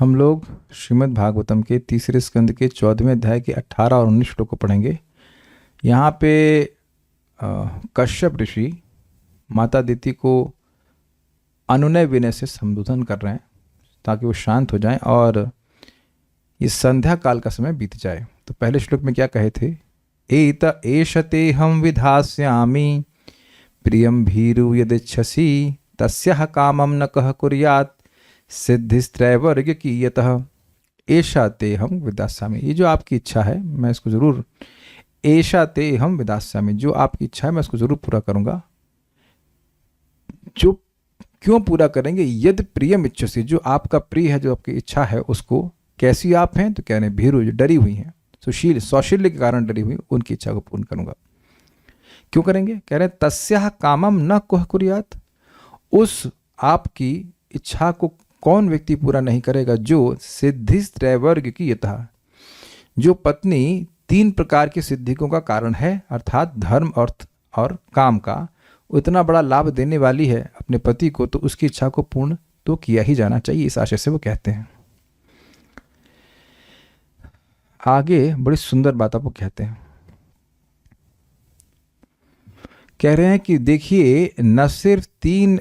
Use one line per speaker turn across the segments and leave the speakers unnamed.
हम लोग श्रीमद् भागवतम के तीसरे स्कंद के 14वें अध्याय के 18 और 19 श्लोक को पढ़ेंगे। यहाँ पे कश्यप ऋषि माता दीति को अनुनय विनय से संबोधन कर रहे हैं ताकि वो शांत हो जाएं और इस संध्या काल का समय बीत जाए। तो पहले श्लोक में क्या कहे थे? एत एषते हम विधास्यामि प्रियं भीरु यदिच्छसि तस्याः कामं न कः कुर्यात् सिद्धिस्त्रैवर्ग्य कीयतः एषा ते हम विदास्यामि। ये जो आपकी इच्छा है मैं इसको जरूर, एषा ते हम विदास्यामि, जो आपकी इच्छा है मैं इसको जरूर पूरा करूंगा। जो क्यों पूरा करेंगे? यदि प्रियम इच्छसि, जो आपका प्रिय है, जो आपकी इच्छा है उसको। कैसी आप हैं? तो कह रहे हैं भीरु, जो डरी हुई हैं, सुशील सौशील्य के कारण डरी हुई, उनकी इच्छा को पूर्ण करूंगा। क्यों करेंगे? कह रहे हैं तस्याः कामम न कः कुर्यात्, उस आपकी इच्छा को कौन व्यक्ति पूरा नहीं करेगा जो सिद्धिस्त्रैवर्ग्य कीयतः, जो पत्नी 3 प्रकार की सिद्धियों का कारण है, अर्थात धर्म, अर्थ और काम का उतना बड़ा लाभ देने वाली है अपने पति को, तो उसकी इच्छा को पूर्ण तो किया ही जाना चाहिए। इस आशय से वो कहते हैं। आगे बड़ी सुंदर बात आपको कहते हैं। कह रहे हैं कि देखिए, न सिर्फ 3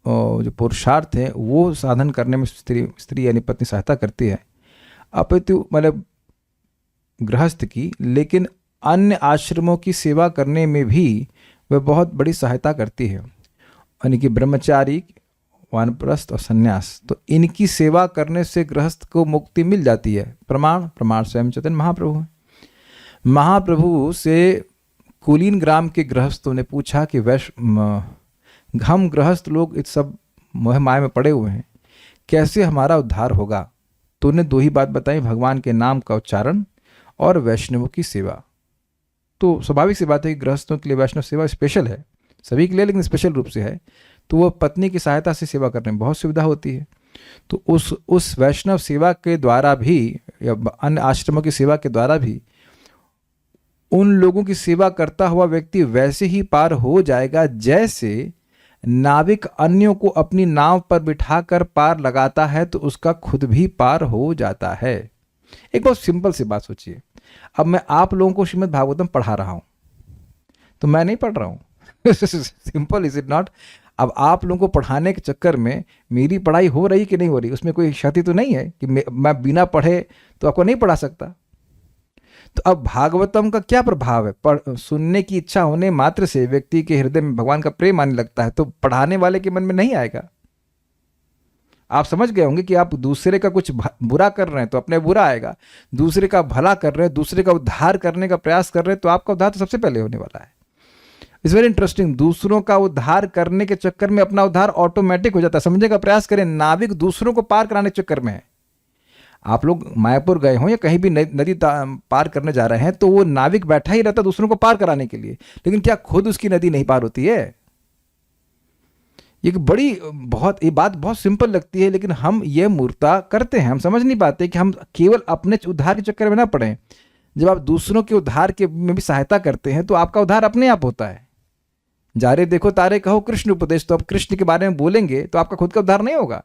जो पुरुषार्थ हैं वो साधन करने में स्त्री यानी पत्नी सहायता करती है, अपितु मतलब गृहस्थ की, लेकिन अन्य आश्रमों की सेवा करने में भी वह बहुत बड़ी सहायता करती है, यानी कि ब्रह्मचारी, वानप्रस्थ और सन्यास। तो इनकी सेवा करने से गृहस्थ को मुक्ति मिल जाती है। प्रमाण स्वयं चैतन्य महाप्रभु हैं। महाप्रभु से कुलीन ग्राम के गृहस्थों ने पूछा कि हम गृहस्थ लोग इस सब मोह माया में पड़े हुए हैं, कैसे हमारा उद्धार होगा? तो उन्हें 2 ही बात बताई, भगवान के नाम का उच्चारण और वैष्णवों की सेवा। तो स्वाभाविक सी बात है कि गृहस्थों के लिए वैष्णव सेवा स्पेशल है, सभी के लिए, लेकिन स्पेशल रूप से है। तो वो पत्नी की सहायता से सेवा करने में बहुत सुविधा होती है। तो उस वैष्णव सेवा के द्वारा भी या अन्य आश्रमों की सेवा के द्वारा भी उन लोगों की सेवा करता हुआ व्यक्ति वैसे ही पार हो जाएगा जैसे नाविक अन्यों को अपनी नाव पर बिठाकर पार लगाता है तो उसका खुद भी पार हो जाता है। एक बहुत सिंपल सी बात सोचिए। अब मैं आप लोगों को श्रीमद् भागवतम पढ़ा रहा हूं, तो मैं नहीं पढ़ रहा हूं सिंपल इज इट नॉट? अब आप लोगों को पढ़ाने के चक्कर में मेरी पढ़ाई हो रही कि नहीं हो रही, उसमें कोई क्षति तो नहीं है कि मैं बिना पढ़े तो आपको नहीं पढ़ा सकता। तो अब भागवतम का क्या प्रभाव है? सुनने की इच्छा होने मात्र से व्यक्ति के हृदय में भगवान का प्रेम आने लगता है, तो पढ़ाने वाले के मन में नहीं आएगा। आप समझ गए होंगे कि आप दूसरे का कुछ बुरा कर रहे हैं तो अपने बुरा आएगा, दूसरे का भला कर रहे हैं, दूसरे का उद्धार करने का प्रयास कर रहे हैं तो आपका उद्धार तो सबसे पहले होने वाला है। It's very interesting. दूसरों का उद्धार करने के चक्कर में अपना उद्धार ऑटोमेटिक हो जाता है। समझने का प्रयास करें, नाविक दूसरों को पार कराने के चक्कर में है। आप लोग मायापुर गए हों या कहीं भी नदी पार करने जा रहे हैं तो वो नाविक बैठा ही रहता दूसरों को पार कराने के लिए, लेकिन क्या खुद उसकी नदी नहीं पार होती है? ये बात बहुत सिंपल लगती है, लेकिन हम ये मूर्खता करते हैं। हम समझ नहीं पाते कि हम केवल अपने उद्धार के चक्कर में ना पड़े। जब आप दूसरों के उद्धार के में भी सहायता करते हैं तो आपका उद्धार अपने आप होता है। जा रे देखो तारे कहो कृष्ण उपदेश, तो आप कृष्ण के बारे में बोलेंगे तो आपका खुद का उद्धार नहीं होगा।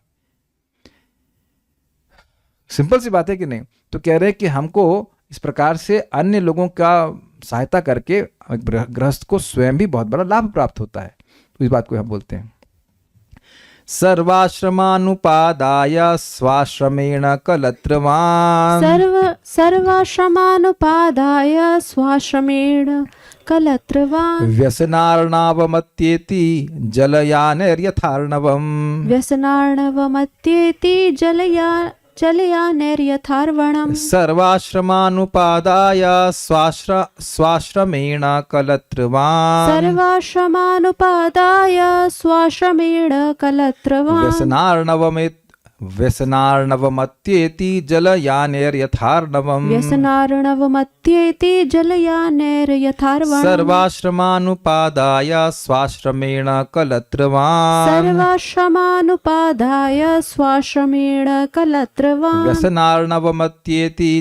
सिंपल सी बात है कि नहीं? तो कह रहे हैं कि हमको इस प्रकार से अन्य लोगों का सहायता करके गृहस्थ को स्वयं भी बहुत बड़ा लाभ प्राप्त होता है। तो इस बात को हम बोलते हैं सर्वाश्रमानुपादाय स्वाश्रमेण कलत्रवान्।
सर्वाश्रमानुपादाय स्वाश्रमेण कलत्रवान्।
व्यसनार्णवमत्येति जलयानैर्यथार्णवम्।
व्यसनार्णवमत्येति जलयानैर्यथार्वणम्।
सर्वाश्रमानुपादाय स्वाश्रमेण कलत्रवान्।
सर्वाश्रमानुपादाय स्वाश्रमेण कलत्रवान्।
व्यसनार्णवमत्येति जलयानैर्यथार्णवम्।
व्यसनार्णवमत्येति जलयानैर्यथार्वणम्।
सर्वाश्रमानुपादाय स्वाश्रमेण कलत्रवान्।
सर्वाश्रमानुपादाय स्वाश्रमेण कलत्रवान्।
व्यसनार्णवमत्येति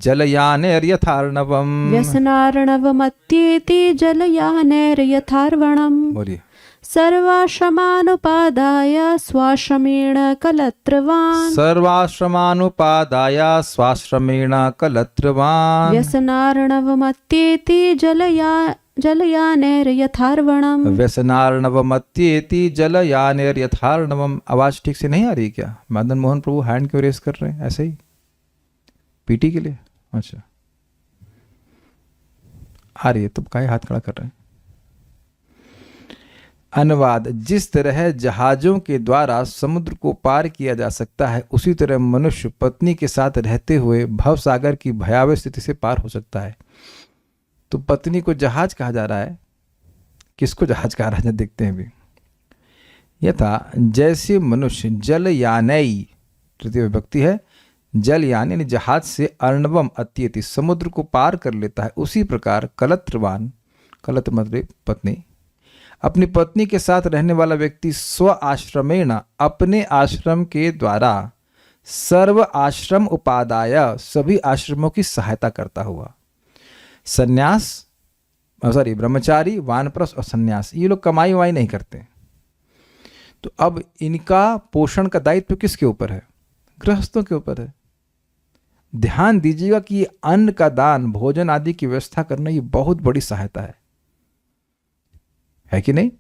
जलयानैर्यथार्णवम्।
व्यसनार्णवमत्येति जलयानैर्यथार्वणम्।
बोलिए
सर्वाश्रमानुपादाय स्वाश्रमेण कलत्रवान्
सर्वाश्रमानुपादाय स्वाश्रमेण कलत्रवान्
व्यसनार्णवमत्येति जलयानेर्यथार्वणम्
व्यसनार्णवमत्येति जलयानेर्यथार्णवम्। आवाज ठीक से नहीं आ रही क्या? मदन मोहन प्रभु हैंड क्यों रेस कर रहे हैं ऐसे ही पीटी के लिए? अच्छा आ रही है तो काहे हाथ खड़ा कर रहे हैं? अनुवाद: जिस तरह जहाजों के द्वारा समुद्र को पार किया जा सकता है, उसी तरह मनुष्य पत्नी के साथ रहते हुए भवसागर की भयावह स्थिति से पार हो सकता है। तो पत्नी को जहाज कहा जा रहा है, किसको जहाज कहा रहा है देखते हैं भी। यथा जैसे मनुष्य जलयानई, तृतीय विभक्ति है, जलयान यानी जहाज से अर्णवम अत्येति समुद्र को पार कर लेता है, उसी प्रकार कलत्रवान, कलत्र मतलब पत्नी, अपनी पत्नी के साथ रहने वाला व्यक्ति स्व आश्रमेण अपने आश्रम के द्वारा सर्व आश्रम उपादाय सभी आश्रमों की सहायता करता हुआ। ब्रह्मचारी, वानप्रस्थ और सन्यास ये लोग कमाई वाई नहीं करते। तो अब इनका पोषण का दायित्व किसके ऊपर है? गृहस्थों के ऊपर है। ध्यान दीजिएगा कि अन्न का दान, भोजन आदि की व्यवस्था करना ये बहुत बड़ी सहायता है कि नहीं?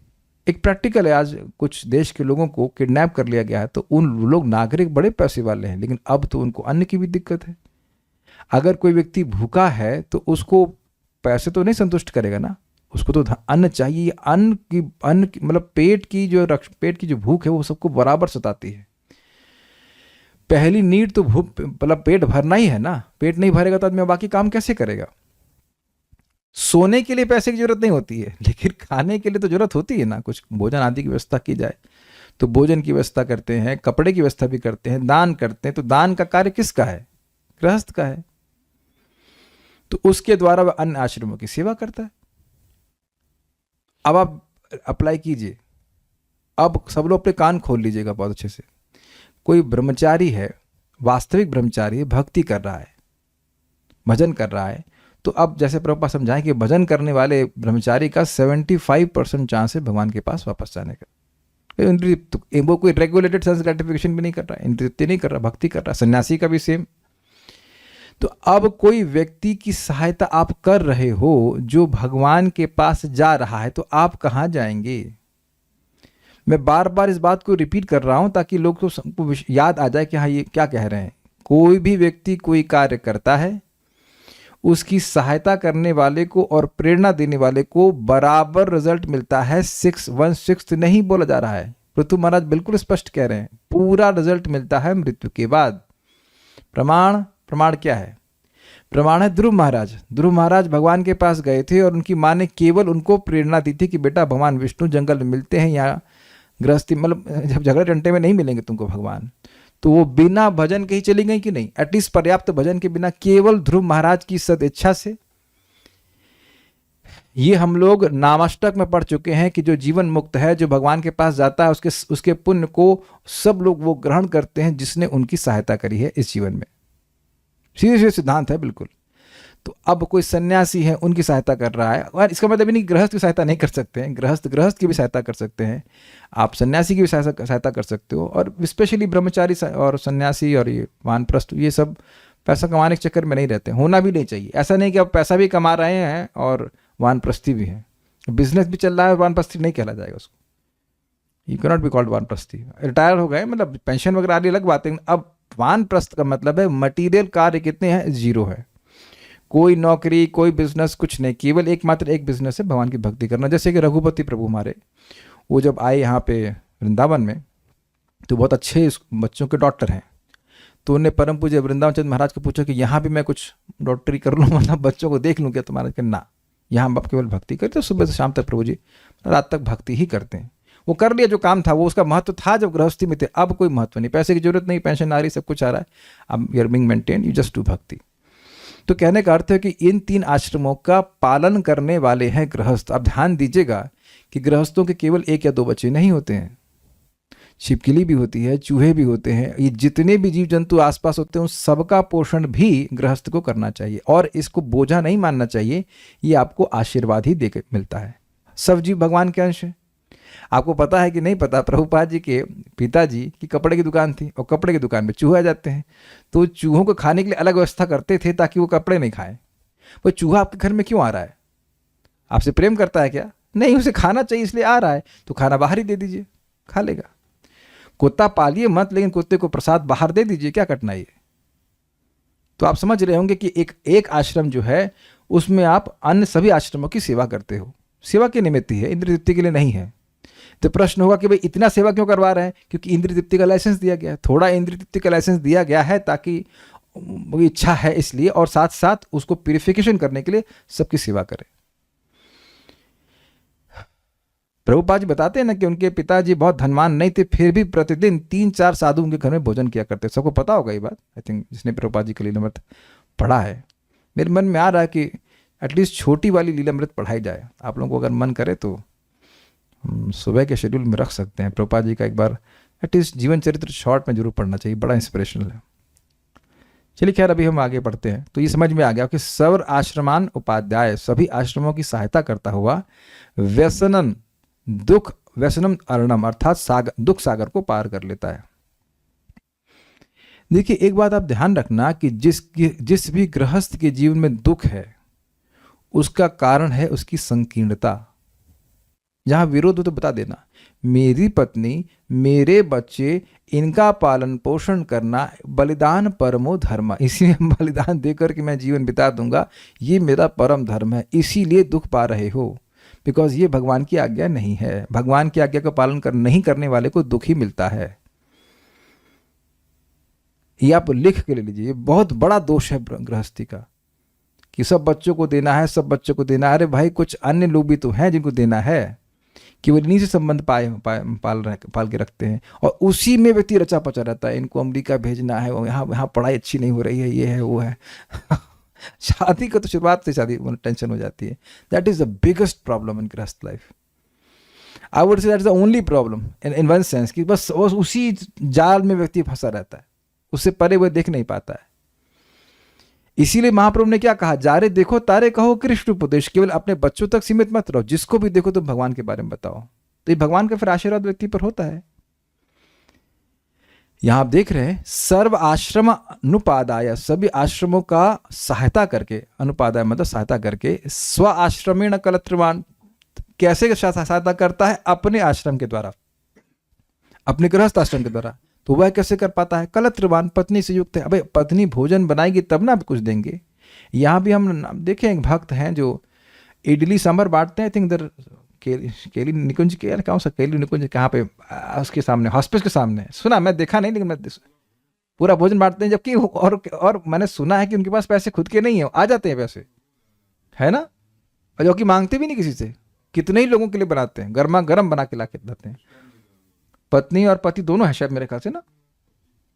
एक प्रैक्टिकल है। आज कुछ देश के लोगों को किडनैप कर लिया गया है, तो उन लोग नागरिक बड़े पैसे वाले हैं, लेकिन अब तो उनको अन्न की भी दिक्कत है। अगर कोई व्यक्ति भूखा है तो उसको पैसे तो नहीं संतुष्ट करेगा ना, उसको तो अन्न चाहिए। अन्न की मतलब पेट की जो भूख है वो सबको बराबर सताती है। पहली नीड तो भूख मतलब पेट भरना ही है ना। पेट नहीं भरेगा तो आदमी बाकी काम कैसे करेगा? सोने के लिए पैसे की जरूरत नहीं होती है, लेकिन खाने के लिए तो जरूरत होती है ना। कुछ भोजन आदि की व्यवस्था की जाए तो भोजन की व्यवस्था करते हैं, कपड़े की व्यवस्था भी करते हैं, दान करते हैं। तो दान का कार्य किसका है? गृहस्थ का है। तो उसके द्वारा वह अन्य आश्रमों की सेवा करता है। अब आप अप्लाई कीजिए। अब सब लोग अपने कान खोल लीजिएगा बहुत अच्छे से। कोई ब्रह्मचारी है, वास्तविक ब्रह्मचारी है, भक्ति कर रहा है, भजन कर रहा है, तो अब जैसे प्रभुपाद समझाएं कि भजन करने वाले ब्रह्मचारी का 75% चांस है भगवान के पास वापस जाने का। वो कोई रेगुलेटेड सेंस ग्रेटिफिकेशन भी नहीं कर रहा है, इंद्रिय नहीं कर रहा, भक्ति कर रहा है। सन्यासी का भी सेम। तो अब कोई व्यक्ति की सहायता आप कर रहे हो जो भगवान के पास जा रहा है, तो आप कहाँ जाएंगे? मैं बार बार इस बात को रिपीट कर रहा हूं ताकि लोग को सबको याद आ जाए कि हाँ ये क्या कह रहे हैं। कोई भी व्यक्ति कोई कार्य करता है, उसकी सहायता करने वाले को और प्रेरणा देने वाले को बराबर रिजल्ट मिलता है। 1/6 नहीं बोला जा रहा है। पृथु महाराज बिल्कुल स्पष्ट कह रहे हैं, पूरा रिजल्ट मिलता है मृत्यु के बाद। प्रमाण क्या है? प्रमाण है ध्रुव महाराज। ध्रुव महाराज भगवान के पास गए थे और उनकी माँ ने केवल उनको प्रेरणा दी थी कि बेटा भगवान विष्णु जंगल में मिलते हैं, यहाँ गृहस्थी मतलब जब झगड़े टंटे में नहीं मिलेंगे तुमको भगवान। तो वो बिना भजन के ही चली गई कि नहीं? एटलीस्ट पर्याप्त भजन के बिना, केवल ध्रुव महाराज की सदिच्छा से। ये हम लोग नामाष्टक में पढ़ चुके हैं कि जो जीवन मुक्त है, जो भगवान के पास जाता है, उसके पुण्य को सब लोग वो ग्रहण करते हैं जिसने उनकी सहायता करी है इस जीवन में। सीधे सीधे सिद्धांत है बिल्कुल। तो अब कोई सन्यासी है, उनकी सहायता कर रहा है, और इसका मतलब नहीं गृहस्थ की सहायता नहीं कर सकते हैं। गृहस्थ की भी सहायता कर सकते हैं, आप सन्यासी की भी सहायता कर सकते हो। और स्पेशली ब्रह्मचारी और सन्यासी और ये वानप्रस्थ, ये सब पैसा कमाने के चक्कर में नहीं रहते, होना भी नहीं चाहिए। ऐसा नहीं कि आप पैसा भी कमा रहे हैं और वानप्रस्थी भी है, बिजनेस भी चल रहा है, वानप्रस्थी नहीं कहला जाएगा उसको। You can not be called vanaprasthi. Retire हो गए मतलब पेंशन वगैरह आदि अलग बात है। अब वानप्रस्थ का मतलब है मटीरियल कार्य कितने हैं? 0 है। कोई नौकरी, कोई बिजनेस, कुछ नहीं, केवल एकमात्र एक बिजनेस है भगवान की भक्ति करना। जैसे कि रघुपति प्रभु हमारे, वो जब आए यहाँ पे वृंदावन में, तो बहुत अच्छे बच्चों के डॉक्टर हैं। तो उन्हें परम पूज्य वृंदावन चंद्र महाराज को पूछा कि यहाँ भी मैं कुछ डॉक्टरी कर लूँ, मतलब बच्चों को देख लूँ क्या? तो महाराज के ना, यहाँ हम केवल भक्ति करते, सुबह से शाम तक प्रभु जी रात तक भक्ति ही करते हैं। वो कर लिया जो काम था, वो उसका महत्व था जब गृहस्थी में थे। अब कोई महत्व नहीं, पैसे की जरूरत नहीं, पेंशन आ रही, सब कुछ आ रहा है, अब you are being maintain, you just do bhakti. तो कहने का अर्थ है कि इन 3 आश्रमों का पालन करने वाले हैं गृहस्थ। अब ध्यान दीजिएगा कि गृहस्थों के केवल 1 या 2 बच्चे नहीं होते हैं, छिपकली भी होती है, चूहे भी होते हैं, ये जितने भी जीव जंतु आसपास होते हैं उन सबका पोषण भी गृहस्थ को करना चाहिए। और इसको बोझा नहीं मानना चाहिए, ये आपको आशीर्वाद ही देकर मिलता है। सब जीव भगवान के अंश है। आपको पता है कि नहीं पता, प्रभुपाद जी के पिताजी की कपड़े की दुकान थी और कपड़े की दुकान में चूहे आ जाते हैं, तो चूहों को खाने के लिए अलग व्यवस्था करते थे ताकि वो कपड़े नहीं खाएं। वो चूहा आपके घर में क्यों आ रहा है? आपसे प्रेम करता है क्या? नहीं, उसे खाना चाहिए इसलिए आ रहा है, तो खाना बाहर ही दे दीजिए, खा लेगा। कुत्ता पालिए मत, लेकिन कुत्ते को प्रसाद बाहर दे दीजिए, क्या कठिनाई है? तो आप समझ रहे होंगे कि एक आश्रम जो है उसमें आप अन्य सभी आश्रमों की सेवा करते हो, सेवा के निमित्त ही है, इंद्र तृप्ति के लिए नहीं है। तो प्रश्न होगा कि भाई इतना सेवा क्यों करवा रहे हैं? क्योंकि इंद्र तृप्ति का लाइसेंस दिया गया है, थोड़ा इंद्र तृप्ति का लाइसेंस दिया गया है ताकि वो इच्छा है इसलिए, और साथ साथ उसको प्यूरिफिकेशन करने के लिए सबकी सेवा करें। प्रभुपाद जी बताते हैं ना कि उनके पिताजी बहुत धनवान नहीं थे, फिर भी प्रतिदिन 3-4 साधु उनके घर में भोजन किया करते। सबको पता होगा ये बात, आई थिंक जिसने प्रभुपाद जी का लीलामृत पढ़ा है। मेरे मन में आ रहा है कि एटलीस्ट छोटी वाली लीलामृत पढ़ाई जाए। आप लोगों को अगर मन करे तो सुबह के शेड्यूल में रख सकते हैं। प्रभुपाद जी का एक बार एटलीस्ट जीवन चरित्र शॉर्ट में जरूर पढ़ना चाहिए, बड़ा इंस्पिरेशनल है। चलिए खैर, अभी हम आगे बढ़ते हैं। तो ये समझ में आ गया कि सर्व आश्रमान उपाध्याय सभी आश्रमों की सहायता करता हुआ व्यसनन दुख व्यसनम अर्णम अर्थात दुख सागर को पार कर लेता है। देखिए एक बात आप ध्यान रखना कि जिस भी गृहस्थ के जीवन में दुख है उसका कारण है उसकी संकीर्णता। जहां विरोध हो तो बता देना, मेरी पत्नी, मेरे बच्चे, इनका पालन पोषण करना बलिदान परमो धर्म, इसीलिए बलिदान देकर के मैं जीवन बिता दूंगा, ये मेरा परम धर्म है, इसीलिए दुख पा रहे हो। बिकॉज ये भगवान की आज्ञा नहीं है। भगवान की आज्ञा का पालन नहीं करने वाले को दुख ही मिलता है। ये आप लिख के ले लीजिए, ये बहुत बड़ा दोष है गृहस्थी का कि सब बच्चों को देना है, सब बच्चों को देना है। अरे भाई, कुछ अन्य लोग भी तो हैं जिनको देना है, केवल इन्हीं से संबंध पाल के रखते हैं और उसी में व्यक्ति रचा पचा रहता है। इनको अमेरिका भेजना है, यहाँ पढ़ाई अच्छी नहीं हो रही है, ये है वो है। शादी का तो शुरुआत से शादी टेंशन हो जाती है। That is the biggest problem in grihastha life. I would say that is the only problem in one sense कि बस उसी जाल में व्यक्ति फंसा रहता है, उससे परे वो देख नहीं पाता है। इसीलिए महाप्रभु ने क्या कहा, जारे देखो तारे कहो कृष्ण उपदेश, केवल अपने बच्चों तक सीमित मत रहो, जिसको भी देखो तुम भगवान के बारे में बताओ। तो ये भगवान का फिर आशीर्वाद व्यक्ति पर होता है। यहां आप देख रहे हैं सर्व आश्रम अनुपादाय, सभी आश्रमों का सहायता करके, अनुपादाय मतलब सहायता करके, स्व आश्रमेण कलत्रवान, कैसे सहायता करता है? अपने आश्रम के द्वारा, अपने गृहस्थ आश्रम के द्वारा। तो वह कैसे कर पाता है? कलत्रवान, पत्नी से युक्त है। अबे पत्नी भोजन बनाएगी तब ना आप कुछ देंगे। यहां भी हम देखें एक भक्त हैं जो इडली सांभर बांटते हैं, आई थिंक इधर केली निकुंज के, कौन सा केली निकुंज, कहाँ पे, उसके सामने, हॉस्पिस के सामने, सुना, मैं देखा नहीं लेकिन मैं पूरा भोजन बांटते हैं। जबकि और मैंने सुना है कि उनके पास पैसे खुद के नहीं है, आ जाते हैं पैसे, है ना, और जो कि मांगते भी नहीं किसी से। कितने ही लोगों के लिए बनाते हैं, गर्मा गर्म बना के ला के देते हैं। पत्नी और पति दोनों है शायद, मेरे ख्याल से ना,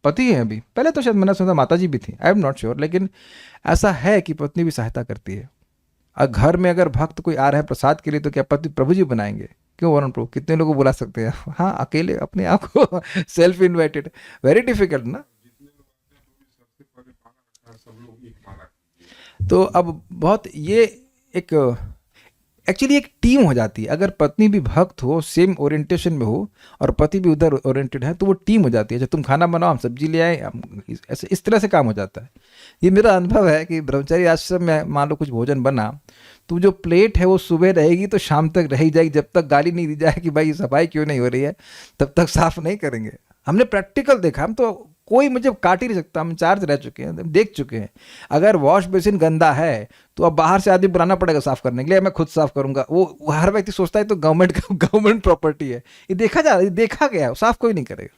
पति है अभी, पहले तो शायद मैंने सुना माता जी भी थी, आई एम नॉट श्योर, लेकिन ऐसा है कि पत्नी भी सहायता करती है। और घर में अगर भक्त कोई आ रहा है प्रसाद के लिए तो क्या पति प्रभु जी बनाएंगे? क्यों वरुण प्रभु, कितने लोगों को बुला सकते हैं? हाँ, अकेले अपने आप को सेल्फ इन्वाइटेड, वेरी डिफिकल्ट ना। तो अब बहुत ये एक एक्चुअली एक टीम हो जाती है। अगर पत्नी भी भक्त हो, सेम ओरिएंटेशन में हो, और पति भी उधर ओरिएंटेड है, तो वो टीम हो जाती है। जब तुम खाना बनाओ, हम सब्जी ले आए, ऐसे इस तरह से काम हो जाता है। ये मेरा अनुभव है कि ब्रह्मचारी आश्रम में मान लो कुछ भोजन बना, तो जो प्लेट है वो सुबह रहेगी तो शाम तक रह ही जाएगी, जब तक गाली नहीं दी जाए कि भाई सफाई क्यों नहीं हो रही है, तब तक साफ नहीं करेंगे। हमने प्रैक्टिकल देखा, हम तो कोई मुझे काट ही नहीं सकता, हम इंचार्ज रह चुके हैं, देख चुके हैं। अगर वॉश बेसिन गंदा है तो अब बाहर से आदमी बुलाना पड़ेगा साफ करने के लिए, मैं खुद साफ करूंगा। वो हर व्यक्ति सोचता है तो गवर्नमेंट प्रॉपर्टी है, ये देखा जा रहा है, देखा गया, साफ कोई नहीं करेगा।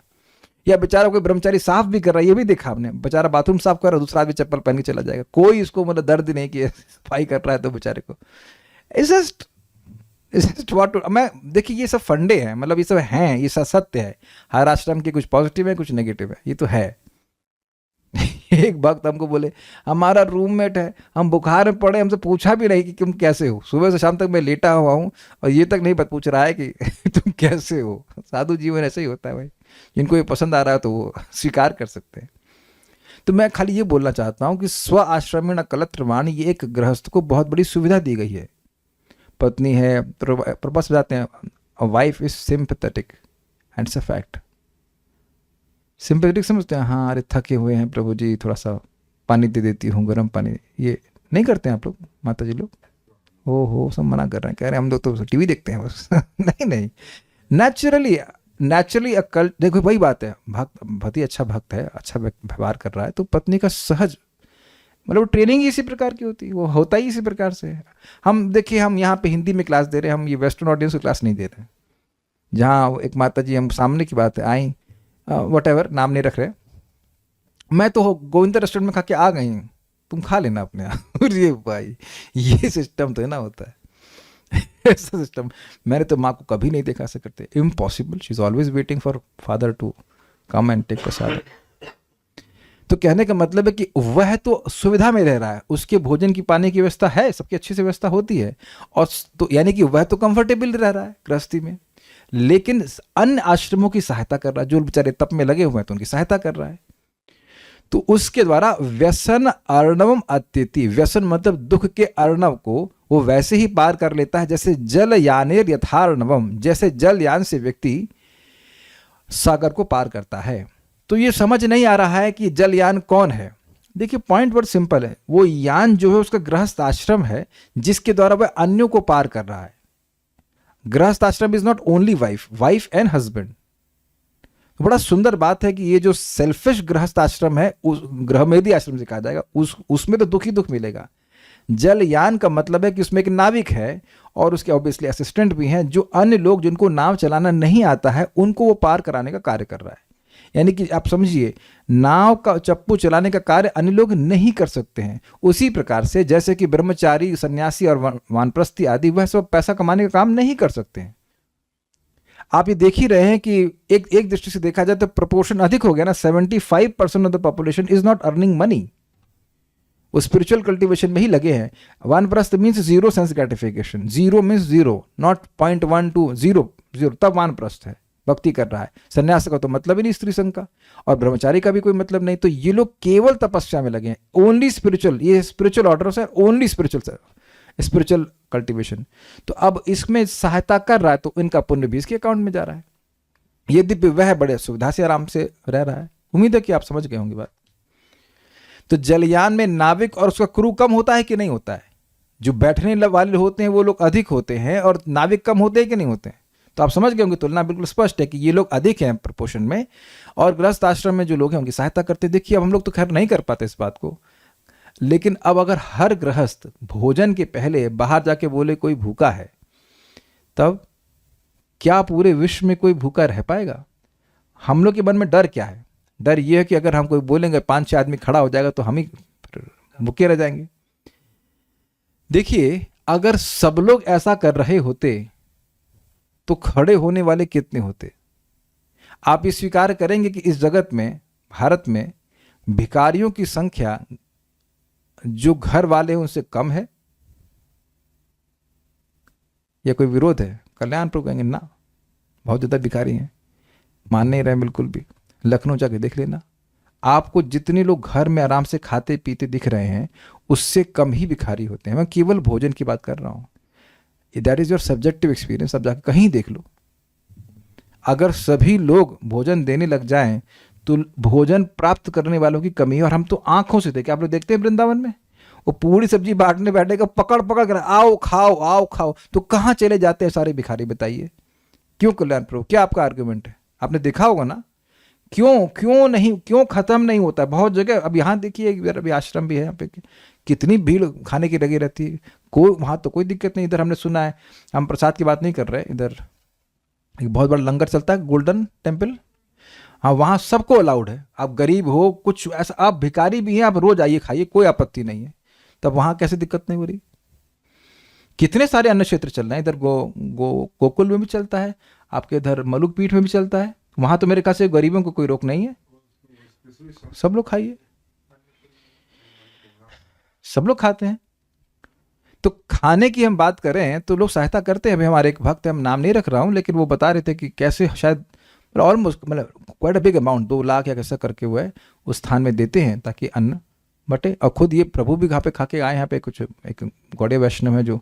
या बेचारा कोई ब्रह्मचारी साफ भी कर रहा है, ये भी देखा हमने, बेचारा बाथरूम साफ कर रहा है, दूसरा आदमी चप्पल पहन के चला जाएगा, कोई इसको मतलब दर्द नहीं कि सफाई कर रहा है तो बेचारे को। इट्स जस्ट व्हाट, मैं देखिए ये सब फंडे हैं, मतलब ये सब हैं, ये सब सत्य है। हर आश्रम के कुछ पॉजिटिव है, कुछ नेगेटिव है, ये तो है। एक भक्त हमको बोले, हमारा रूममेट है, हम बुखार में पड़े, हमसे पूछा भी नहीं कि तुम कैसे हो। सुबह से शाम तक मैं लेटा हुआ हूँ और ये तक नहीं पूछ रहा है कि तुम कैसे हो। साधु जीवन ऐसे ही होता है भाई, जिनको ये पसंद आ रहा है तो वो स्वीकार कर सकते हैं। तो मैं खाली ये बोलना चाहता हूँ कि स्व आश्रमेण कलत्रवाण, ये एक गृहस्थ को बहुत बड़ी सुविधा दी गई है। पत्नी है, प्रभास बताते हैं, wife is sympathetic and it's a fact. Sympathetic समझते हैं, हाँ अरे थके हुए हैं प्रभु जी, थोड़ा सा पानी दे देती हूँ, गर्म पानी, ये नहीं करते हैं आप लोग, माता जी लोग? हो सब मना कर रहे हैं, कह रहे हैं हम लोग तो टीवी देखते हैं बस। नहीं नहीं, नेचुरली अकल, देखो वही बात है, भक्त बहुत ही अच्छा भक्त है, अच्छा व्यवहार कर रहा है, तो पत्नी का सहज मतलब ट्रेनिंग ही इसी प्रकार की होती है, वो होता ही इसी प्रकार से है। हम देखिए, हम यहाँ पे हिंदी में क्लास दे रहे हैं, हम ये वेस्टर्न ऑडियंस को क्लास नहीं दे रहे हैं। जहाँ एक माता जी, हम सामने की बात है, आई वट एवर, नाम नहीं रख रहे, मैं तो गोविंदा रेस्टोरेंट में खा के आ गई हूँ, तुम खा लेना अपने यहाँ। ये भाई, ये सिस्टम तो है ना, होता है ऐसा सिस्टम। मैंने तो माँ को कभी नहीं देखा ऐसा करते, impossible. She is always waiting for father to come and take prasad. तो कहने का मतलब है कि वह तो सुविधा में रह रहा है, उसके भोजन की पानी की व्यवस्था है, सबकी अच्छी से व्यवस्था होती है, और तो यानी कि वह तो कंफर्टेबल रह रहा है गृहस्थी में, लेकिन अन्य आश्रमों की सहायता कर रहा है, जो बेचारे तप में लगे हुए हैं तो उनकी सहायता कर रहा है। तो उसके द्वारा व्यसन अर्णवम अत्यति, व्यसन मतलब दुख के अर्णव को वो वैसे ही पार कर लेता है जैसे जल यानेर यथार्णवम, जैसे जल यान से व्यक्ति सागर को पार करता है। तो ये समझ नहीं आ रहा है कि जलयान कौन है। देखिए पॉइंट बहुत सिंपल है, वो यान जो है उसका गृहस्थ आश्रम है, जिसके द्वारा वह अन्यों को पार कर रहा है। गृहस्थ आश्रम is not only wife and husband. तो बड़ा सुंदर बात है कि ये जो सेल्फिश गृहस्थ आश्रम है, उस गृहमेधी आश्रम से कहा जाएगा, उसमें तो दुख ही दुख मिलेगा। जलयान का मतलब है कि उसमें एक नाविक है और उसके ऑब्वियसली असिस्टेंट भी हैं, जो अन्य लोग जिनको नाव चलाना नहीं आता है उनको वो पार कराने का कार्य कर रहा है। यानी कि आप समझिए, नाव का चप्पू चलाने का कार्य अन्य लोग नहीं कर सकते हैं। उसी प्रकार से जैसे कि ब्रह्मचारी, सन्यासी और वानप्रस्थी आदि वह सब पैसा कमाने का काम नहीं कर सकते हैं। आप ये देख ही रहे हैं कि एक दृष्टि से देखा जाए तो प्रोपोर्शन अधिक हो गया ना, 75% of the population is not earning money, वो स्पिरिचुअल कल्टिवेशन में ही लगे हैं। वानप्रस्थ means zero sense gratification, zero means zero, not 0.12, zero, तब वानप्रस्थ है, भक्ति कर रहा है। सन्यास का तो मतलब ही नहीं स्त्री संघ का, और ब्रह्मचारी का भी कोई मतलब नहीं। तो ये लोग केवल तपस्या में लगे हैं, ओनली स्पिरिचुअल, ये स्पिरिचुअल ऑर्डर है, ओनली स्पिरिचुअल कल्टिवेशन। तो अब इसमें सहायता कर रहा है तो इनका पुण्य भी इसके अकाउंट में जा रहा है। यद्यपि वह बड़े सुविधा से आराम से रह रहा है। उम्मीद है कि आप समझ गए होंगे बात। तो जलयान में नाविक और उसका क्रू कम होता है कि नहीं होता है? जो बैठने वाले होते हैं वो लोग अधिक होते हैं, और नाविक कम होते हैं कि नहीं होते हैं? तो आप समझ गए होंगे, तुलना बिल्कुल स्पष्ट है कि ये लोग अधिक हैं प्रपोर्शन में, और गृहस्थ आश्रम में जो लोग हैं उनकी सहायता करते। देखिए अब हम लोग तो खैर नहीं कर पाते इस बात को, लेकिन अब अगर हर गृहस्थ भोजन के पहले बाहर जाके बोले कोई भूखा है, तब क्या पूरे विश्व में कोई भूखा रह पाएगा? हम लोग के मन में डर क्या है? डर ये है कि अगर हम कोई बोलेंगे 5-6 आदमी खड़ा हो जाएगा तो हम ही भूखे रह जाएंगे। देखिए अगर सब लोग ऐसा कर रहे होते तो खड़े होने वाले कितने होते? आप ये स्वीकार करेंगे कि इस जगत में, भारत में, भिखारियों की संख्या जो घर वाले हैं उनसे कम है? या कोई विरोध है? कल्याण प्रभु कहेंगे ना, बहुत ज़्यादा भिखारी हैं, मान नहीं रहे बिल्कुल भी। लखनऊ जाके देख लेना, आपको जितने लोग घर में आराम से खाते पीते दिख रहे हैं उससे कम ही भिखारी होते हैं। मैं केवल भोजन की बात कर रहा हूँ, that is your subjective experience. आप जाके कहीं देख लो, अगर सभी लोग भोजन देने लग जाएं तो भोजन प्राप्त करने वालों की कमी है। और हम तो आंखों से देखे, आप लोग देखते हैं वृंदावन में वो पूरी सब्जी बांटने बैठेगा, पकड़ पकड़ कर आओ खाओ आओ खाओ। तो कहाँ चले जाते हैं सारे भिखारी? बताइए क्यों कल्याण प्रभु, क्या आपका आर्गुमेंट है? आपने देखा होगा ना, क्यों नहीं, क्यों खत्म नहीं होता? बहुत जगह, अब यहाँ देखिए अभी आश्रम भी है यहाँ पे, कितनी भीड़ खाने की लगी रहती है। कोई वहाँ तो कोई दिक्कत नहीं। इधर हमने सुना है, हम प्रसाद की बात नहीं कर रहे, इधर एक बहुत बड़ा लंगर चलता है गोल्डन टेम्पल, हाँ वहाँ सबको अलाउड है। आप गरीब हो, कुछ ऐसा, आप भिखारी भी हैं, आप रोज आइए खाइए, कोई आपत्ति नहीं है। तब वहाँ कैसे दिक्कत नहीं हो रही? कितने सारे अन्य क्षेत्र चल रहे हैं, इधर गोकुल में भी चलता है, आपके इधर मलुक पीठ में भी चलता है। वहाँ तो मेरे ख्याल से गरीबों को कोई रोक नहीं है, सब लोग खाइए, सब लोग खाते हैं। तो खाने की हम बात करें तो लोग सहायता करते हैं। अभी हमारे एक भक्त, हम नाम नहीं रख रहा हूँ, लेकिन वो बता रहे थे कि कैसे शायद ऑलमोस्ट मतलब quite a big amount, 2 lakh या कैसा करके हुआ है, उस स्थान में देते हैं ताकि अन्न बटे। और खुद ये प्रभु भी यहाँ पे खा के आए। यहाँ पे कुछ एक गौड़े वैष्णव है जो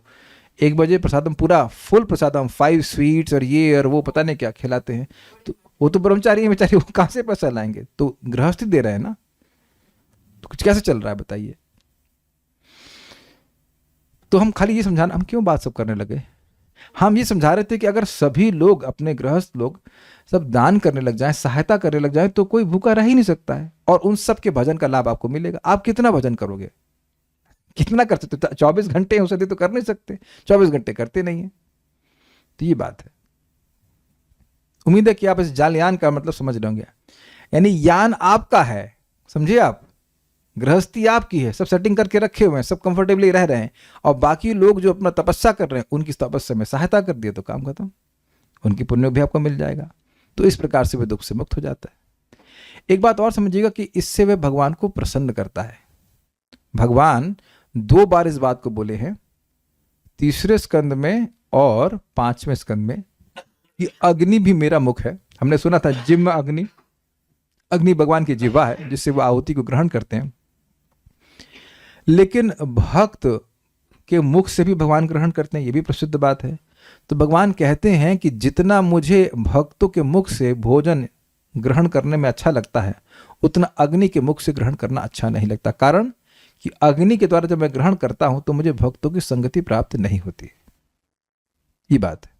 1 बजे प्रसादम पूरा फुल प्रसादम 5 स्वीट्स और ये और वो पता नहीं क्या खिलाते हैं, तो वो तो ब्रह्मचारी है बेचारी, वो कहाँ से पैसा लाएंगे? तो गृहस्थी दे रहे हैं ना, तो कुछ कैसे चल रहा है बताइए? तो हम खाली ये समझाना, हम क्यों बात सब करने लगे? हम ये समझा रहे थे कि अगर सभी लोग, अपने गृहस्थ लोग सब दान करने लग जाएं, सहायता करने लग जाएं, तो कोई भूखा रह ही नहीं सकता है, और उन सब के भजन का लाभ आपको मिलेगा। आप कितना भजन करोगे? कितना कर सकते? 24 घंटे हो सकते तो कर नहीं सकते, 24 घंटे करते नहीं है। तो ये बात है। उम्मीद है कि आप इस जालयान का मतलब समझ रहे होंगे। यानी यान आपका है, समझिए आप, गृहस्थी आपकी है, सब सेटिंग करके रखे हुए हैं, सब कंफर्टेबली रह रहे हैं, और बाकी लोग जो अपना तपस्या कर रहे हैं उनकी तपस्या में सहायता कर दिए तो काम खत्म, उनकी पुण्य भी आपको मिल जाएगा। तो इस प्रकार से वे दुख से मुक्त हो जाता है। एक बात और समझिएगा कि इससे वे भगवान को प्रसन्न करता है। भगवान 2 बार इस बात को बोले हैं, 3 स्कंद में और 5वें स्कंद में, कि अग्नि भी मेरा मुख है। हमने सुना था जिम्म अग्नि, अग्नि भगवान की जिह्वा है जिससे वो आहुति को ग्रहण करते हैं, लेकिन भक्त के मुख से भी भगवान ग्रहण करते हैं, ये भी प्रसिद्ध बात है। तो भगवान कहते हैं कि जितना मुझे भक्तों के मुख से भोजन ग्रहण करने में अच्छा लगता है, उतना अग्नि के मुख से ग्रहण करना अच्छा नहीं लगता। कारण कि अग्नि के द्वारा जब मैं ग्रहण करता हूं तो मुझे भक्तों की संगति प्राप्त नहीं होती, ये बात है।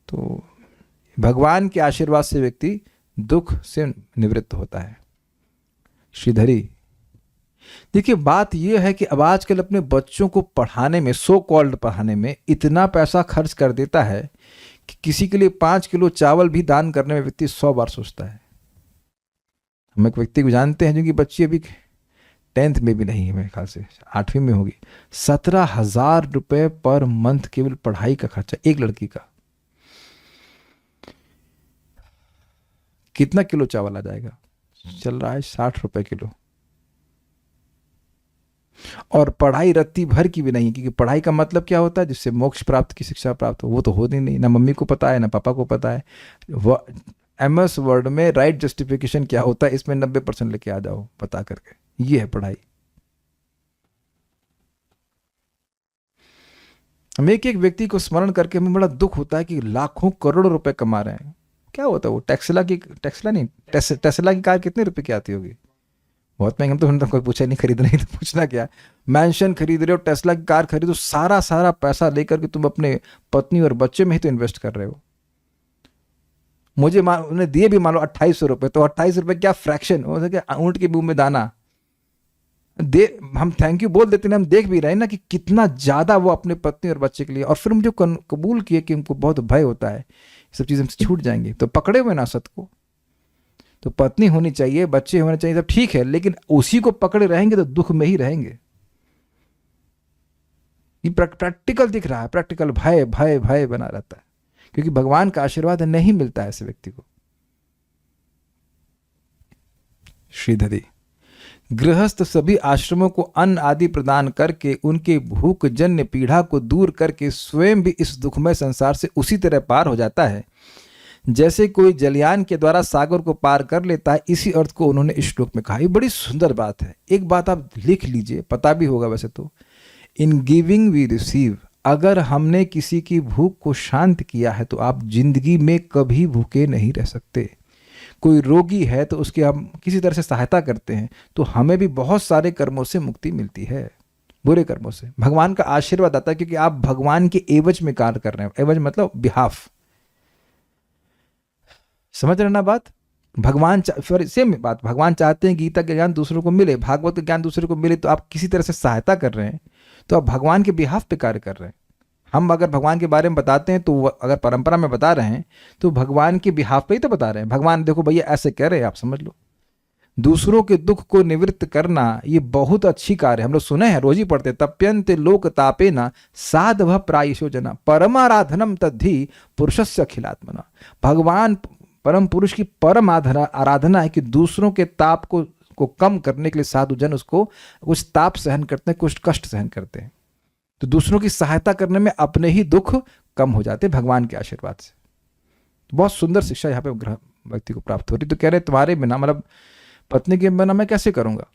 तो भगवान के आशीर्वाद से व्यक्ति दुख से निवृत्त होता है। श्रीधरी, देखिए बात यह है कि अब आजकल अपने बच्चों को पढ़ाने में, सो कॉल्ड पढ़ाने में इतना पैसा खर्च कर देता है कि किसी के लिए 5 किलो चावल भी दान करने में व्यक्ति 100 बार सोचता है। हम एक व्यक्ति को जानते हैं जिनकी बच्ची अभी 10th में भी नहीं है, मेरे ख्याल से 8वीं में होगी। 17,000 रुपए पर मंथ केवल पढ़ाई का खर्चा एक लड़की का। कितना किलो चावल आ जाएगा? चल रहा है 60 रुपए किलो। और पढ़ाई रत्ती भर की भी नहीं, क्योंकि पढ़ाई का मतलब क्या होता है? जिससे मोक्ष प्राप्त की शिक्षा प्राप्त हो, वो तो होती नहीं, ना मम्मी को पता है ना पापा को पता है। MS वर्ड में राइट जस्टिफिकेशन क्या होता है, इसमें 90% लेके आ जाओ पता करके, ये है पढ़ाई। हम एक एक व्यक्ति को स्मरण करके हमें बड़ा दुख होता है कि लाखों करोड़ों रुपए कमा रहे हैं। क्या होता है वो? टेस्ला की कार कितने रुपए की आती होगी? बहुत महंगी। हम तो कोई पूछा नहीं, खरीद नहीं तो पूछना क्या। मैंशन खरीद रहे हो, टेस्ला की कार खरीदो, सारा पैसा लेकर के तुम अपने पत्नी और बच्चे में ही तो इन्वेस्ट कर रहे हो। मुझे उन्हें दिए भी मान लो 2800 रुपए, तो 28 रुपए क्या फ्रैक्शन हो सके, ऊंट के मुंह में दाना दे। हम थैंक यू बोल देते हैं, हम देख भी रहे हैं ना कि कितना ज्यादा वो अपने पत्नी और बच्चे के लिए। और फिर मुझे कबूल किए कि उनको बहुत भय होता है सब चीजें हमसे छूट जाएंगी, तो पकड़े हुए ना सत को। तो पत्नी होनी चाहिए, बच्चे होने चाहिए, सब ठीक है, लेकिन उसी को पकड़े रहेंगे तो दुख में ही रहेंगे। ये प्रैक्टिकल दिख रहा है, प्रैक्टिकल भय भय भय बना रहता है, क्योंकि भगवान का आशीर्वाद नहीं मिलता है ऐसे व्यक्ति को। श्रीधरी, गृहस्थ सभी आश्रमों को अन्न आदि प्रदान करके उनके भूख जन्य पीड़ा को दूर करके स्वयं भी इस दुखमय संसार से उसी तरह पार हो जाता है जैसे कोई जलयान के द्वारा सागर को पार कर लेता है। इसी अर्थ को उन्होंने इस श्लोक में कहा। ये बड़ी सुंदर बात है। एक बात आप लिख लीजिए, पता भी होगा वैसे तो, इन गिविंग वी रिसीव। अगर हमने किसी की भूख को शांत किया है तो आप जिंदगी में कभी भूखे नहीं रह सकते। कोई रोगी है तो उसकी हम किसी तरह से सहायता करते हैं तो हमें भी बहुत सारे कर्मों से मुक्ति मिलती है, बुरे कर्मों से। भगवान का आशीर्वाद आता है क्योंकि आप भगवान के एवज में कार्य कर रहे हैं। एवज मतलब बिहाफ, समझ रहे ना बात? भगवान सेम बात, भगवान चाहते हैं गीता का ज्ञान दूसरों को मिले, भागवत का ज्ञान दूसरों को मिले, तो आप किसी तरह से सहायता कर रहे हैं तो आप भगवान के बिहाफ पे कार्य कर रहे हैं। हम अगर भगवान के बारे में बताते हैं तो अगर परंपरा में बता रहे हैं तो भगवान के बिहाफ पे ही तो बता रहे हैं। भगवान देखो भैया ऐसे कह रहे हैं, आप समझ लो। दूसरों के दुख को निवृत्त करना ये बहुत अच्छी कार्य है। हम लोग सुने हैं, रोज ही पढ़ते, तप्यंत लोक तापेना साधव प्रायशो जना परमाराधनम तद्धि पुरुषस्य अखिलात्मना। भगवान परम पुरुष की परम आराधना है कि दूसरों के ताप को कम करने के लिए साधु जन उसको कुछ ताप सहन करते हैं, कुछ कष्ट सहन करते हैं, तो दूसरों की सहायता करने में अपने ही दुख कम हो जाते भगवान के आशीर्वाद से। तो बहुत सुंदर शिक्षा यहाँ पे व्यक्ति को प्राप्त हो रही। तो कह रहे तुम्हारे बिना, मतलब पत्नी के बिना मैं कैसे करूंगा।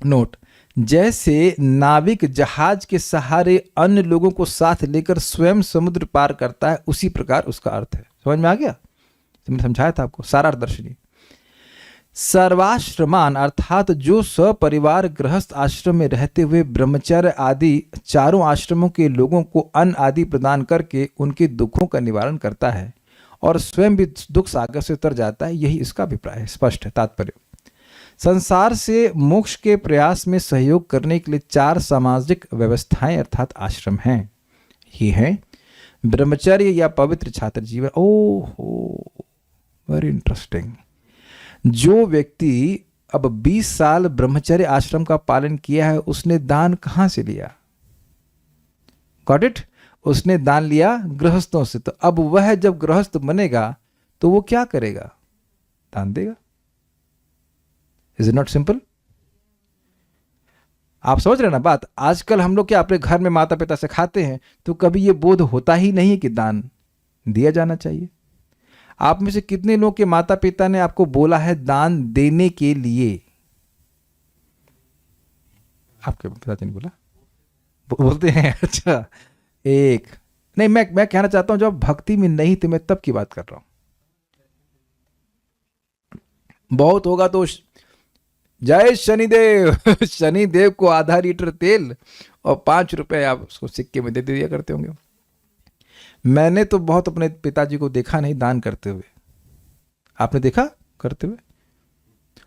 नोट, जैसे नाविक जहाज के सहारे अन्य लोगों को साथ लेकर स्वयं समुद्र पार करता है, उसी प्रकार उसका अर्थ है। समझ में आ गया? तो मैंने समझाया था आपको सारा दर्शनी। सर्वाश्रमान अर्थात जो सपरिवार गृहस्थ आश्रम में रहते हुए ब्रह्मचर्य आदि चारों आश्रमों के लोगों को अन्न आदि प्रदान करके उनके दुखों का निवारण करता है और स्वयं भी दुख सागर से उतर जाता है, यही इसका अभिप्राय है। स्पष्ट है तात्पर्य। संसार से मोक्ष के प्रयास में सहयोग करने के लिए 4 सामाजिक व्यवस्थाएं अर्थात आश्रम हैं। ये हैं ब्रह्मचर्य या पवित्र छात्र जीवन। ओहो, वेरी इंटरेस्टिंग। जो व्यक्ति अब 20 साल ब्रह्मचर्य आश्रम का पालन किया है, उसने दान कहां से लिया? Got it? उसने दान लिया गृहस्थों से। तो अब वह जब गृहस्थ बनेगा तो वो क्या करेगा? दान देगा। Is it not simple? आप समझ रहे ना बात? आजकल हम लोग क्या अपने घर में माता पिता से खाते हैं तो कभी ये बोध होता ही नहीं है कि दान दिया जाना चाहिए। आप में से कितने लोग के माता पिता ने आपको बोला है दान देने के लिए? आपके पिताजी ने बोला? बोलते हैं? अच्छा, एक नहीं, मैं कहना चाहता हूं जब भक्ति में नहीं थे, मैं तब की बात कर रहा हूं। बहुत होगा तो जय शनिदेव शनिदेव को आधा लीटर तेल और 5 रुपए आप उसको सिक्के में दे दिया करते होंगे। मैंने तो बहुत अपने पिताजी को देखा नहीं दान करते हुए। आपने देखा करते हुए?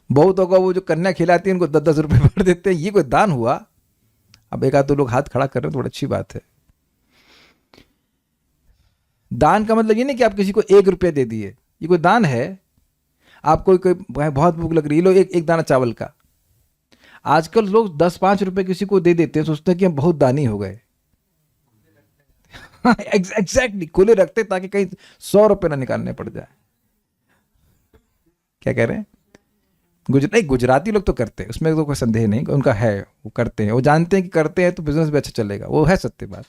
बहुत होगा वो जो कन्या खिलाती है उनको 10-10 रुपए भर देते हैं, ये कोई दान हुआ? अब एक आध 2 लोग हाथ खड़ा कर रहे हैं तो बड़ी अच्छी बात है। दान का मतलब ये नहीं कि आप किसी को 1 रुपया दे दिए, ये कोई दान है? आपको कोई बहुत भूख लग रही है, लो एक दाना चावल का। आजकल लोग 10-5 रुपए किसी को दे देते हैं, सोचते हैं कि हम बहुत दानी हो गए। एग्जैक्टली, खुले रखते ताकि कहीं 100 रुपए ना निकालने पड़ जाए। क्या कह रहे हैं? नहीं, गुजराती लोग तो करते हैं, उसमें तो कोई संदेह नहीं, उनका है, वो करते हैं, वो जानते हैं कि करते हैं तो बिजनेस भी अच्छा चलेगा, वो है सत्य बात।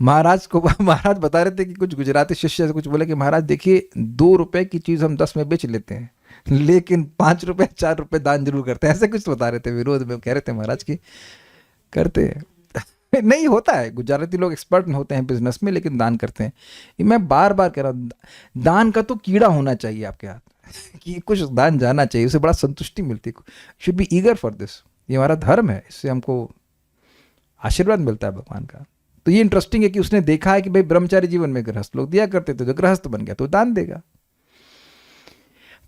महाराज बता रहे थे कि कुछ गुजराती शिष्य से कुछ बोले कि महाराज देखिए 2 रुपए की चीज हम 10 में बेच लेते हैं, लेकिन 5 रुपए 4 रुपए दान जरूर करते हैं। ऐसे कुछ बता रहे थे, विरोध में कह रहे थे महाराज की करते हैं। नहीं होता है, गुजराती लोग एक्सपर्ट होते हैं बिजनेस में, लेकिन दान करते हैं। मैं बार बार कह रहा हूँ, दान का तो कीड़ा होना चाहिए आपके हाथ कि कुछ दान जाना चाहिए, उससे बड़ा संतुष्टि मिलती है। Should be eager for this, ये हमारा धर्म है, इससे हमको आशीर्वाद मिलता है भगवान का। तो ये इंटरेस्टिंग है कि उसने देखा है कि भाई ब्रह्मचारी जीवन में गृहस्थ लोग दिया करते थे, जो गृहस्थ बन गया तो दान देगा।